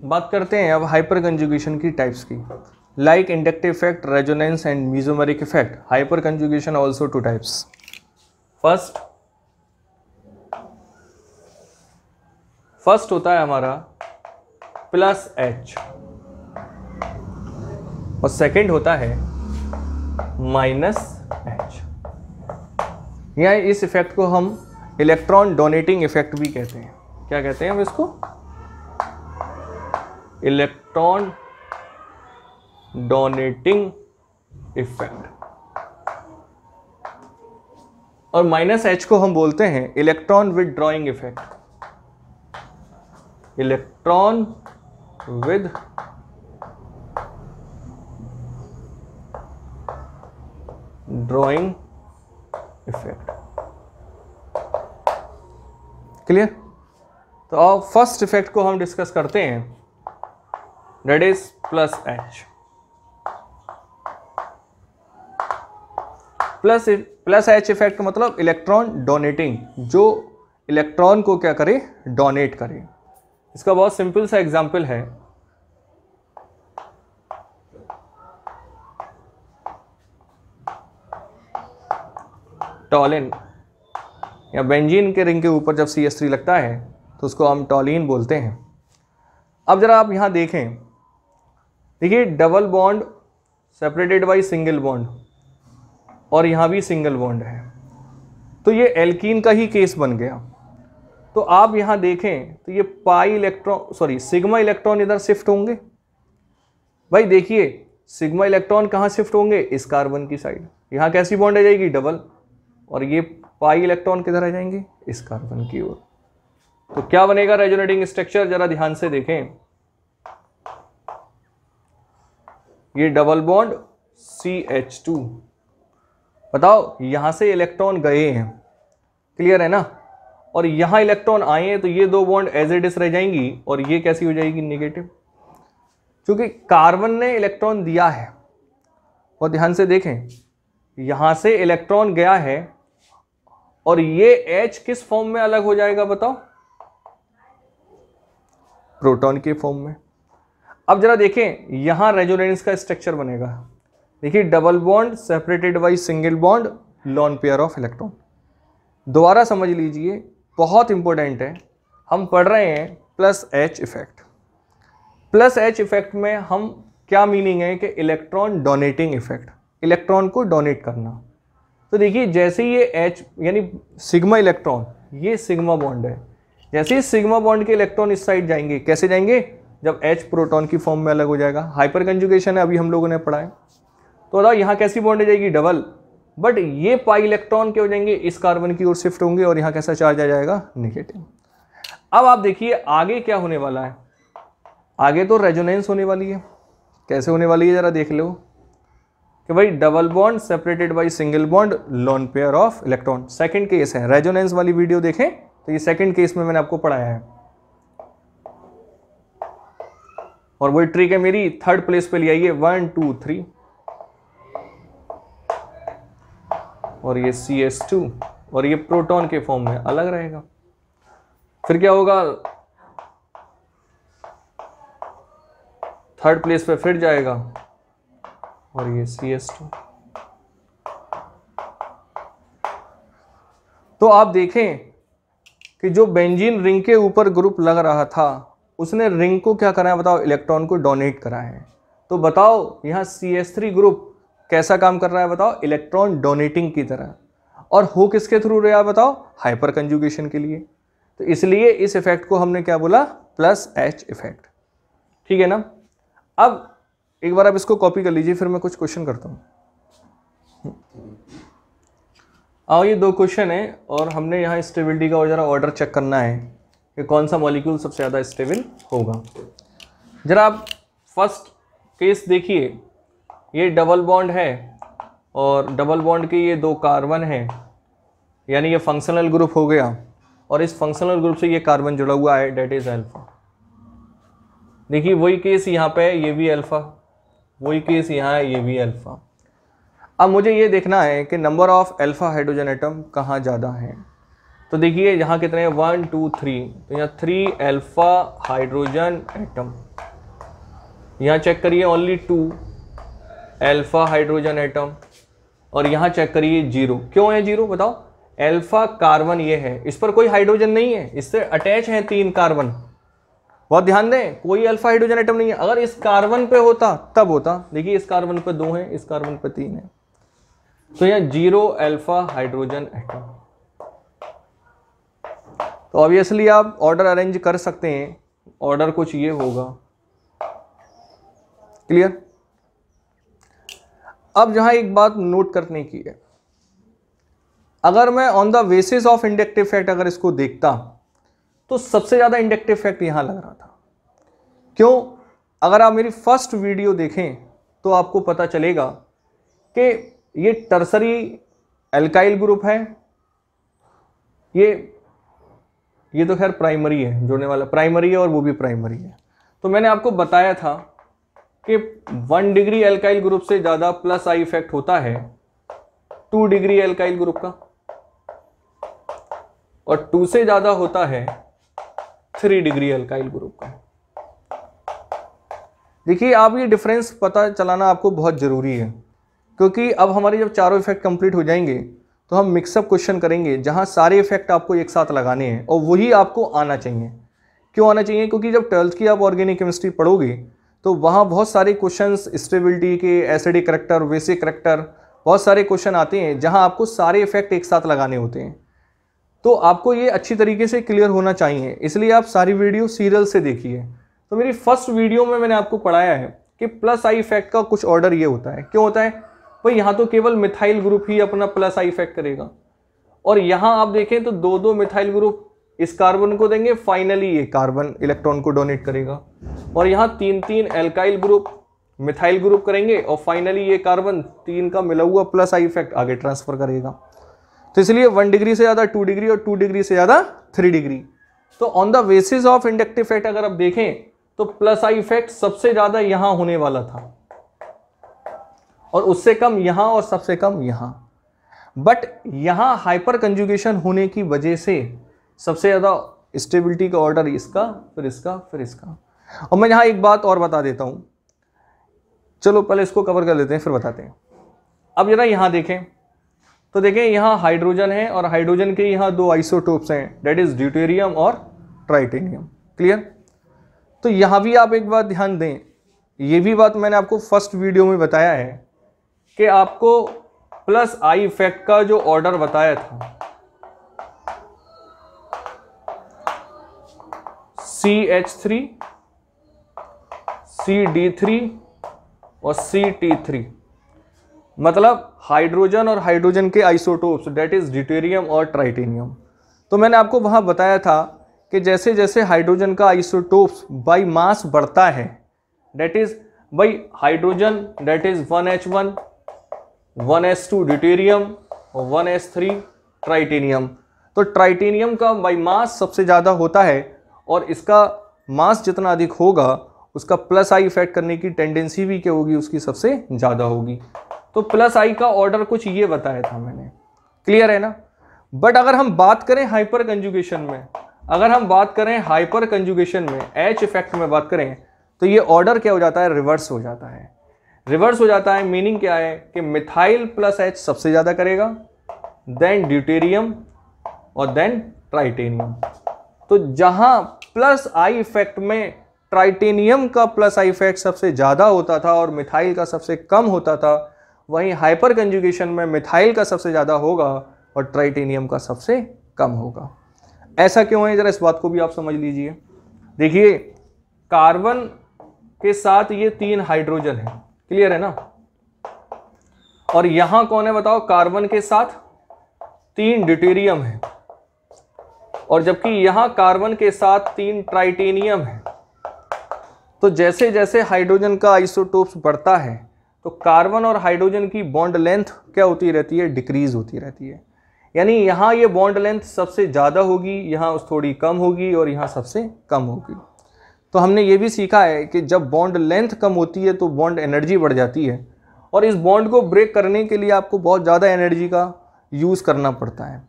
बात करते हैं अब हाइपर कंजुगेशन की टाइप्स की। Like inductive effect, resonance and mesomeric effect, hyper conjugation also 2 types. First होता है हमारा +H और सेकंड होता है -H। या इस इफेक्ट को हम इलेक्ट्रॉन डोनेटिंग इफेक्ट भी कहते हैं। क्या कहते हैं हम इसको? Electron donating effect. और -H को हम बोलते हैं electron withdrawing effect. Electron with drawing effect. Clear? तो अब फर्स्ट इफेक्ट को हम डिस्कस करते हैं, that is +H। +H effect मतलब इलेक्ट्रॉन डोनेटिंग, जो इलेक्ट्रॉन को क्या करे? डोनेट करे। इसका बहुत सिंपल सा एग्जाम्पल है, टॉलिन या बेंजीन के रिंग के ऊपर जब CH3 लगता है तो उसको हम टॉलिन बोलते हैं। अब जरा आप यहां देखें, देखिए double bond separated by single bond और यहाँ भी सिंगल बॉन्ड है, तो ये एल्कीन का ही केस बन गया। तो आप यहाँ देखें तो ये सिग्मा इलेक्ट्रॉन इधर शिफ्ट होंगे। भाई देखिए सिग्मा इलेक्ट्रॉन कहाँ शिफ्ट होंगे, इस कार्बन की साइड। यहाँ कैसी बॉन्ड आ जाएगी, डबल, और ये पाई इलेक्ट्रॉन किधर आ जाएंगे, इस कार्बन की ओर। तो क्या बनेगा रेजोनेटिंग स्ट्रक्चर, जरा ध्यान से देखें। ये डबल बॉन्ड CH2, बताओ यहां से इलेक्ट्रॉन गए हैं, क्लियर है ना, और यहां इलेक्ट्रॉन आए हैं, तो ये दो बॉन्ड एज इट इज रह जाएंगी और ये कैसी हो जाएगी, नेगेटिव, क्योंकि कार्बन ने इलेक्ट्रॉन दिया है। और ध्यान से देखें, यहां से इलेक्ट्रॉन गया है और ये H किस फॉर्म में अलग हो जाएगा बताओ, प्रोटॉन के फॉर्म में। अब जरा देखें यहां रेजोनेंस का स्ट्रक्चर बनेगा, देखिए double bond separated by single bond, lone pair of electron. दोबारा समझ लीजिए, बहुत इंपॉर्टेंट है, हम पढ़ रहे हैं plus H effect. Plus H effect में हम क्या मीनिंग है कि इलेक्ट्रॉन डोनेटिंग इफेक्ट, इलेक्ट्रॉन को डोनेट करना। तो देखिए जैसे ये H यानी सिग्मा इलेक्ट्रॉन, ये सिग्मा बॉन्ड है, जैसे ही सिग्मा बॉन्ड के इलेक्ट्रॉन इस साइड जाएंगे, कैसे जाएंगे, जब H प्रोटॉन की फॉर्म में अलग हो जाएगा, हाइपर कंजुगेशन है, अभी हम लोगों ने पढ़ा है। तो बताओ यहाँ कैसी बॉन्ड हो जाएगी, डबल, बट ये पाई इलेक्ट्रॉन क्या हो जाएंगे, इस कार्बन की ओर शिफ्ट होंगे और यहाँ कैसा चार्ज आ जाएगा, नेगेटिव। अब आप देखिए आगे क्या होने वाला है, आगे तो रेजोनेंस होने वाली है। कैसे होने वाली है जरा देख लो कि भाई double bond separated by single bond, lone pair of electron. Second case है, रेजोनेंस वाली वीडियो देखें तो ये सेकंड केस में मैंने आपको पढ़ाया है, और वही ट्रिक है मेरी, थर्ड प्लेस पे ले आइए, 1 2 3, और ये CH2 और ये प्रोटॉन के फॉर्म में अलग रहेगा। फिर क्या होगा, थर्ड प्लेस पे फिर जाएगा और ये CH2। तो आप देखें कि जो बेंजीन रिंग के ऊपर ग्रुप लग रहा था, उसने रिंग को क्या करा है बताओ, इलेक्ट्रॉन को डोनेट करा है। तो बताओ यहाँ CH3 ग्रुप कैसा काम कर रहा है बताओ, इलेक्ट्रॉन डोनेटिंग की तरह, और हो किसके थ्रू रहा है बताओ, हाइपर कंजुगेशन के लिए। तो इसलिए इस इफेक्ट को हमने क्या बोला, प्लस H इफेक्ट, ठीक है ना। अब एक बार आप इसको कॉपी कर लीजिए, फिर मैं कुछ क्वेश्चन करता हूं। आओ ये दो क्वेश्चन है और हमने यहाँ स्टेबिलिटी का और जरा ऑर्डर चेक करना है कि कौन सा मॉलिक्यूल सबसे ज़्यादा स्टेबल होगा। जरा आप फर्स्ट केस देखिए, ये डबल बॉन्ड है और डबल बॉन्ड के ये दो कार्बन हैं, यानी ये फंक्शनल ग्रुप हो गया, और इस फंक्शनल ग्रुप से ये कार्बन जुड़ा हुआ है, डेट इज अल्फा। देखिए वही केस यहाँ पे है, ये भी अल्फा, वही केस यहाँ है, ये भी अल्फा। अब मुझे ये देखना है कि number of alpha hydrogen atom कहाँ ज़्यादा है। तो देखिए यहाँ कितने हैं, 1 2 3, तो यहाँ 3 अल्फा हाइड्रोजन एटम। यहाँ चेक करिए ओनली 2 अल्फा हाइड्रोजन एटम, और यहाँ चेक करिए 0। क्यों है 0 बताओ, अल्फा कार्बन ये है, इस पर कोई हाइड्रोजन नहीं है, इससे अटैच हैं 3 कार्बन। बहुत ध्यान दें, कोई अल्फा हाइड्रोजन एटम नहीं है। अगर इस कार्बन पे होता तब होता, देखिए इस कार्बन पे 2 है, इस कार्बन पे 3 है, तो यहाँ 0 अल्फा हाइड्रोजन एटम। तो ऑब्वियसली आप ऑर्डर अरेंज कर सकते हैं, ऑर्डर कुछ ये होगा, क्लियर। अब जहां एक बात नोट करने की है, अगर मैं on the basis of inductive fact अगर इसको देखता तो सबसे ज्यादा इंडक्टिव फैक्ट यहां लग रहा था। क्यों, अगर आप मेरी फर्स्ट वीडियो देखें तो आपको पता चलेगा कि ये टर्सरी एल्काइल ग्रुप है, ये तो खैर प्राइमरी है, जोड़ने वाला प्राइमरी है और वो भी प्राइमरी है। तो मैंने आपको बताया था कि 1 डिग्री एल्काइल ग्रुप से ज़्यादा प्लस आई इफेक्ट होता है 2 डिग्री एल्काइल ग्रुप का, और 2 से ज़्यादा होता है 3 डिग्री एल्काइल ग्रुप का। देखिए आप ये डिफरेंस पता चलाना आपको बहुत ज़रूरी है, क्योंकि अब हमारे जब चारों इफेक्ट कंप्लीट हो जाएंगे तो हम मिक्सअप क्वेश्चन करेंगे जहां सारे इफेक्ट आपको एक साथ लगाने हैं, और वही आपको आना चाहिए। क्यों आना चाहिए, क्योंकि जब 12th की आप ऑर्गेनिक केमिस्ट्री पढ़ोगे तो वहाँ बहुत सारे क्वेश्चंस स्टेबिलिटी के, एसिडिक करैक्टर, बेसिक करैक्टर, बहुत सारे क्वेश्चन आते हैं जहाँ आपको सारे इफेक्ट एक साथ लगाने होते हैं। तो आपको ये अच्छी तरीके से क्लियर होना चाहिए, इसलिए आप सारी वीडियो सीरियल से देखिए। तो मेरी फर्स्ट वीडियो में मैंने आपको पढ़ाया है कि प्लस आई इफेक्ट का कुछ ऑर्डर ये होता है। क्यों होता है भाई? यहाँ तो केवल मिथाइल ग्रुप ही अपना प्लस आई इफेक्ट करेगा, और यहाँ आप देखें तो दो दो मिथाइल ग्रुप इस कार्बन को देंगे, फाइनली ये कार्बन इलेक्ट्रॉन को डोनेट करेगा, और यहाँ तीन तीन एल्काइल ग्रुप मिथाइल ग्रुप करेंगे, और फाइनली ये कार्बन तीन का मिला हुआ प्लस आई इफेक्ट आगे ट्रांसफर करेगा। तो इसलिए 1 डिग्री से ज़्यादा 2 डिग्री और 2 डिग्री से ज़्यादा 3 डिग्री। तो on the basis of inductive effect अगर आप देखें तो प्लस आई इफेक्ट सबसे ज़्यादा यहाँ होने वाला था, और उससे कम यहाँ, और सबसे कम यहाँ। बट यहाँ हाइपर कंजुगेशन होने की वजह से सबसे ज़्यादा स्टेबिलिटी का ऑर्डर इसका, फिर इसका, फिर इसका। और मैं यहाँ एक बात और बता देता हूँ, चलो पहले इसको कवर कर लेते हैं फिर बताते हैं। अब जरा यहाँ देखें तो देखें यहाँ हाइड्रोजन है, और हाइड्रोजन के यहाँ दो आइसोटोप्स हैं, डेट इज ड्यूटेरियम और ट्राइटेनियम। क्लियर? तो यहाँ भी आप एक बात ध्यान दें, ये भी बात मैंने आपको फर्स्ट वीडियो में बताया है कि आपको प्लस आई इफेक्ट का जो ऑर्डर बताया था, CH3, CD3 और CT3, मतलब हाइड्रोजन और हाइड्रोजन के आइसोटोप्स, डेट इज ड्यूटेरियम और ट्राइटेनियम। तो मैंने आपको वहां बताया था कि जैसे जैसे हाइड्रोजन का आइसोटोप्स बाई मास बढ़ता है, that is by hydrogen that is 1H1, 1S2 deuterium और 1S3 ट्राइटेनियम। तो ट्राइटेनियम का बाई मास सबसे ज़्यादा होता है, और इसका मास जितना अधिक होगा उसका प्लस आई इफेक्ट करने की टेंडेंसी भी क्या होगी, उसकी सबसे ज़्यादा होगी। तो प्लस आई का ऑर्डर कुछ ये बताया था मैंने। क्लियर है ना? बट अगर हम बात करें हाइपर कंजुगेशन में, अगर हम बात करें हाइपर कंजुगेशन में एच इफेक्ट में बात करें, तो ये ऑर्डर क्या हो जाता है, रिवर्स हो जाता है। रिवर्स हो जाता है मीनिंग क्या है कि मिथाइल प्लस एच सबसे ज़्यादा करेगा, देन ड्यूटेरियम और देन ट्राइटेनियम। तो जहां प्लस आई इफेक्ट में ट्राइटेनियम का प्लस आई इफेक्ट सबसे ज़्यादा होता था और मिथाइल का सबसे कम होता था, वहीं हाइपर कंजुगेशन में मिथाइल का सबसे ज़्यादा होगा और ट्राइटेनियम का सबसे कम होगा। ऐसा क्यों है, जरा इस बात को भी आप समझ लीजिए। देखिए कार्बन के साथ ये 3 हाइड्रोजन है, क्लियर है ना, और यहां कौन है बताओ, कार्बन के साथ 3 ड्यूटेरियम है, और जबकि यहां कार्बन के साथ 3 ट्राइटेनियम है। तो जैसे जैसे हाइड्रोजन का आइसोटोप्स बढ़ता है तो कार्बन और हाइड्रोजन की बॉन्ड लेंथ क्या होती रहती है, डिक्रीज होती रहती है। यानी यहाँ ये बॉन्ड लेंथ सबसे ज़्यादा होगी, यहाँ थोड़ी कम होगी, और यहाँ सबसे कम होगी। तो हमने ये भी सीखा है कि जब बॉन्ड लेंथ कम होती है तो बॉन्ड एनर्जी बढ़ जाती है, और इस बॉन्ड को ब्रेक करने के लिए आपको बहुत ज़्यादा एनर्जी का यूज़ करना पड़ता है,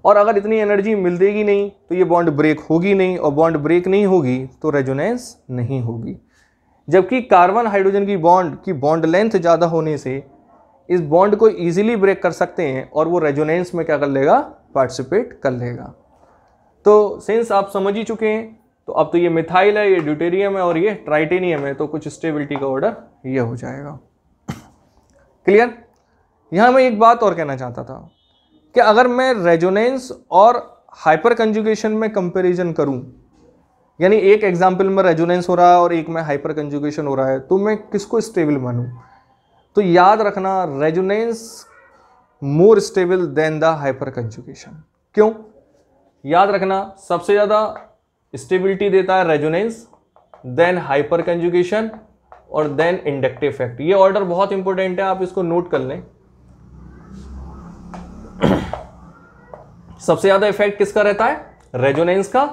और अगर इतनी एनर्जी मिलेगी नहीं तो ये बॉन्ड ब्रेक होगी नहीं, और बॉन्ड ब्रेक नहीं होगी तो रेजोनेंस नहीं होगी। जबकि कार्बन हाइड्रोजन की बॉन्ड लेंथ ज़्यादा होने से इस बॉन्ड को इजीली ब्रेक कर सकते हैं, और वो रेजोनेंस में क्या कर लेगा, पार्टिसिपेट कर लेगा। तो सिंस आप समझ ही चुके हैं, तो अब तो ये मिथाइल है, ये ड्यूटेरियम है और ये ट्राइटेनियम है, तो कुछ स्टेबिलिटी का ऑर्डर ये हो जाएगा। क्लियर? यहाँ मैं एक बात और कहना चाहता था कि अगर मैं रेजोनेंस और हाइपर कंजुगेशन में कंपैरिजन करूं, यानी एक एग्जाम्पल में रेजोनेंस हो रहा है और एक में हाइपर कंजुगेशन हो रहा है, तो मैं किसको स्टेबल मानूं? तो याद रखना resonance more stable then the hyper conjugation. क्यों? याद रखना सबसे ज़्यादा स्टेबिलिटी देता है रेजोनेंस, देन हाइपर कंजुगेशन और देन इंडक्टिव इफेक्ट। ये ऑर्डर बहुत इंपॉर्टेंट है, आप इसको नोट कर लें। सबसे ज्यादा इफेक्ट किसका रहता है, रेजोनेंस का,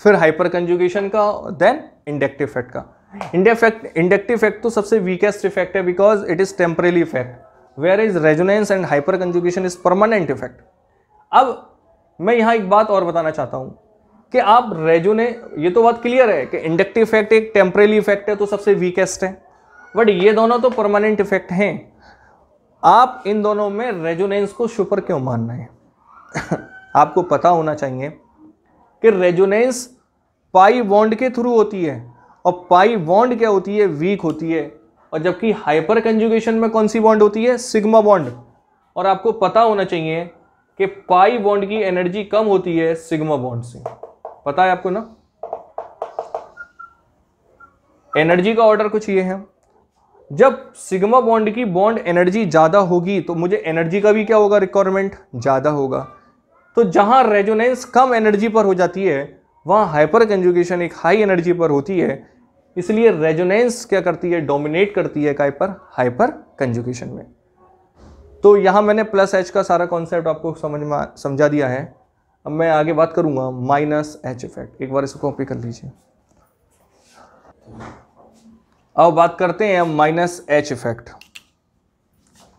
फिर हाइपर कंजुगेशन का, देन इंडक्टिव इफेक्ट का। इंडक्टिव इफेक्ट तो सबसे वीकेस्ट इफेक्ट है because it is temporary effect, where is resonance and hyperconjugation is permanent effect. अब मैं यहां एक बात और बताना चाहता हूं कि आप ये तो बात क्लियर है कि इंडक्टिव इफेक्ट एक टेम्परेरी इफेक्ट है तो सबसे वीकेस्ट है, बट ये दोनों तो परमानेंट इफेक्ट हैं। आप इन दोनों में रेजोनेंस को सुपर क्यों मान रहे हैं? आपको पता होना चाहिए कि रेजोनेंस पाई बॉन्ड के थ्रू होती है और पाई बॉन्ड क्या होती है, वीक होती है। और जबकि हाइपर कंजुगेशन में कौन सी बॉन्ड होती है, सिग्मा बॉन्ड। और आपको पता होना चाहिए कि पाई बॉन्ड की एनर्जी कम होती है सिग्मा बॉन्ड से, पता है आपको ना। एनर्जी का ऑर्डर कुछ ये है, जब सिग्मा बॉन्ड की बॉन्ड एनर्जी ज्यादा होगी तो मुझे एनर्जी का भी क्या होगा, रिक्वायरमेंट ज्यादा होगा। तो जहां रेजोनेंस कम एनर्जी पर हो जाती है वहां हाइपर कंजुगेशन एक हाई एनर्जी पर होती है, इसलिए रेजोनेंस क्या करती है, डोमिनेट करती है काय पर, हाइपर कंजुगेशन में। तो यहां मैंने प्लस एच का सारा कॉन्सेप्ट आपको समझा दिया है। अब मैं आगे बात करूंगा माइनस एच इफेक्ट, एक बार इसको कॉपी कर लीजिए। अब बात करते हैं माइनस एच इफेक्ट।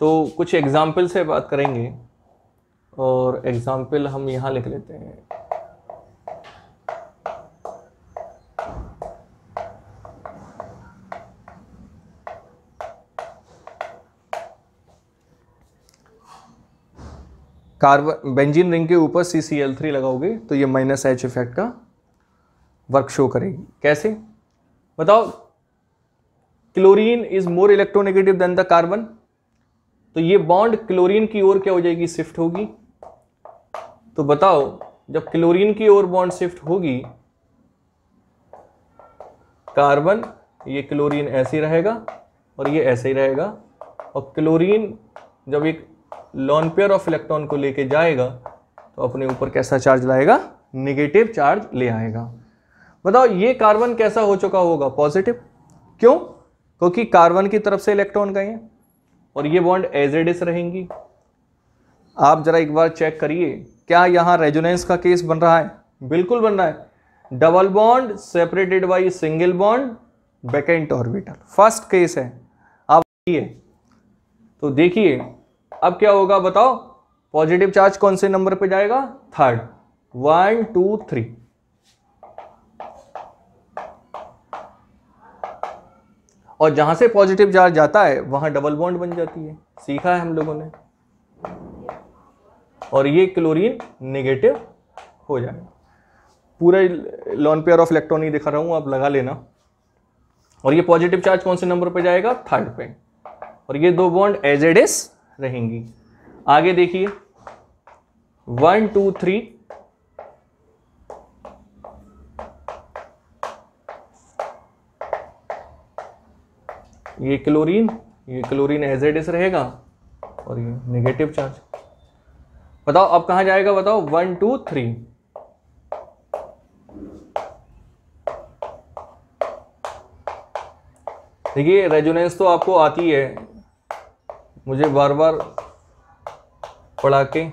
तो कुछ एग्जाम्पल से बात करेंगे और एग्जाम्पल हम यहां लिख लेते हैं। कार्बन बेंजीन रिंग के ऊपर CCl3 लगाओगे तो ये माइनस एच इफेक्ट का वर्क शो करेगी। कैसे बताओ, chlorine is more electronegative than the carbon, तो ये बॉन्ड क्लोरीन की ओर क्या हो जाएगी, शिफ्ट होगी। तो बताओ जब क्लोरीन की ओर बॉन्ड शिफ्ट होगी, कार्बन ये क्लोरीन ऐसे ही रहेगा और ये ऐसे ही रहेगा, और क्लोरीन जब एक लॉन पेयर ऑफ इलेक्ट्रॉन को लेके जाएगा तो अपने ऊपर कैसा चार्ज लाएगा, नेगेटिव चार्ज ले आएगा। बताओ ये कार्बन कैसा हो चुका होगा, पॉजिटिव। क्यों, क्योंकि कार्बन की तरफ से इलेक्ट्रॉन गए हैं और ये बॉन्ड एज इट इज रहेंगी। आप जरा एक बार चेक करिए, क्या यहां रेजोनेंस का केस बन रहा है, बिल्कुल बन रहा है। Double bond separated by single bond vacant orbital, first case है। आप तो देखिए अब क्या होगा, बताओ पॉजिटिव चार्ज कौन से नंबर पे जाएगा, थर्ड, 1 2 3। और जहां से पॉजिटिव चार्ज जाता है वहां डबल बॉन्ड बन जाती है, सीखा है हम लोगों ने। और ये क्लोरीन नेगेटिव हो जाएगा। पूरा लॉन पेयर ऑफ इलेक्ट्रॉन ही दिखा रहा हूं, आप लगा लेना। और ये पॉजिटिव चार्ज कौन से नंबर पे जाएगा, थर्ड पे। और ये दो बॉन्ड एज इट इज रहेंगी। आगे देखिए 1 2 3, ये क्लोरीन एज इट इज रहेगा और ये नेगेटिव चार्ज। बताओ अब कहां जाएगा, बताओ 1 2 3। देखिए रेजोनेंस तो आपको आती है, मुझे बार बार पढ़ा के,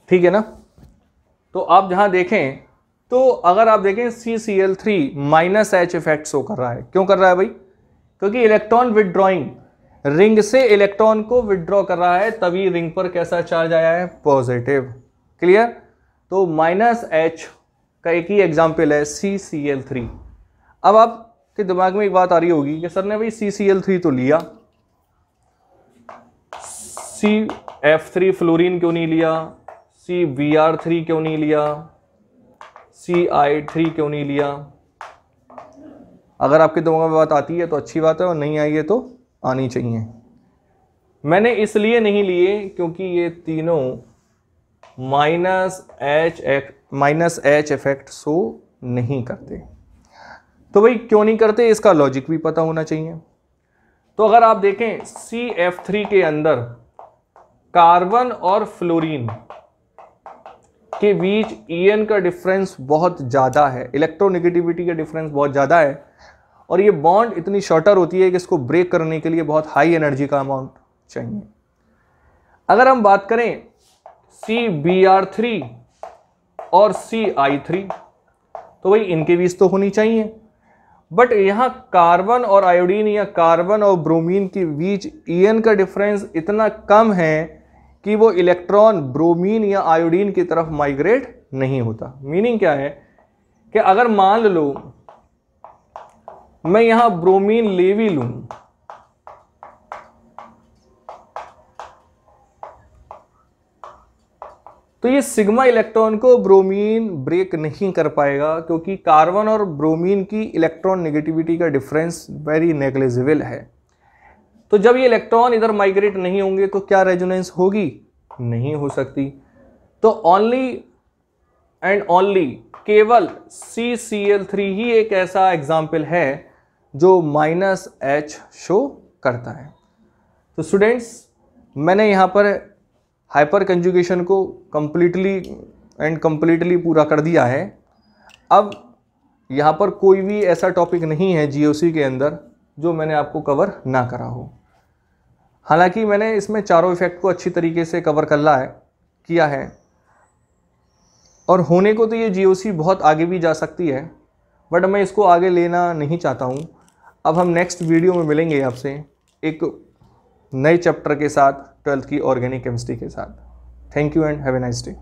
ठीक है ना। तो आप जहां देखें, तो अगर आप देखें CCl3 minus H effect show कर रहा है। क्यों कर रहा है भाई, क्योंकि इलेक्ट्रॉन विदड्रॉइंग, रिंग से इलेक्ट्रॉन को विदड्रॉ कर रहा है, तभी रिंग पर कैसा चार्ज आया है, पॉजिटिव। क्लियर। तो माइनस एच का एक ही एग्जाम्पल है CCl3। अब आपके दिमाग में एक बात आ रही होगी कि सर ने भाई CCl3 तो लिया, CF3 फ्लोरीन क्यों नहीं लिया, CBr3 क्यों नहीं लिया, CI3 क्यों नहीं लिया। अगर आपके दिमाग में बात आती है तो अच्छी बात है, और नहीं आई है तो आनी चाहिए। मैंने इसलिए नहीं लिए क्योंकि ये तीनों माइनस एच इफेक्ट शो नहीं करते। तो भाई क्यों नहीं करते, इसका लॉजिक भी पता होना चाहिए। तो अगर आप देखें CF3 के अंदर कार्बन और फ्लोरीन के बीच EN का डिफरेंस बहुत ज़्यादा है, इलेक्ट्रोनेगेटिविटी का डिफरेंस बहुत ज़्यादा है, और ये बॉन्ड इतनी शॉर्टर होती है कि इसको ब्रेक करने के लिए बहुत हाई एनर्जी का अमाउंट चाहिए। अगर हम बात करें CBr3 और CI3, तो भाई इनके बीच तो होनी चाहिए, बट यहाँ कार्बन और आयोडीन या कार्बन और ब्रोमीन के बीच EN का डिफरेंस इतना कम है कि वो इलेक्ट्रॉन ब्रोमीन या आयोडीन की तरफ माइग्रेट नहीं होता। मीनिंग क्या है कि अगर मान लो मैं यहां ब्रोमीन ले भी लूं, तो तो ये सिग्मा इलेक्ट्रॉन को ब्रोमीन ब्रेक नहीं कर पाएगा, क्योंकि कार्बन और ब्रोमीन की इलेक्ट्रॉन नेगेटिविटी का डिफरेंस वेरी नेग्लिजिबल है। तो जब ये इलेक्ट्रॉन इधर माइग्रेट नहीं होंगे तो क्या रेजोनेंस होगी? नहीं हो सकती। तो ओनली एंड ओनली केवल CCl3 ही एक ऐसा एग्जाम्पल है जो -H शो करता है। तो स्टूडेंट्स, मैंने यहाँ पर हाइपर कंजुगेशन को कंप्लीटली पूरा कर दिया है। अब यहाँ पर कोई भी ऐसा टॉपिक नहीं है GOC के अंदर जो मैंने आपको कवर ना करा हो। हालांकि मैंने इसमें चारों इफेक्ट को अच्छी तरीके से कवर किया है, और होने को तो ये GOC बहुत आगे भी जा सकती है, बट मैं इसको आगे लेना नहीं चाहता हूँ। अब हम नेक्स्ट वीडियो में मिलेंगे आपसे एक नए चैप्टर के साथ, 12th की ऑर्गेनिक केमिस्ट्री के साथ। Thank you and have a nice day.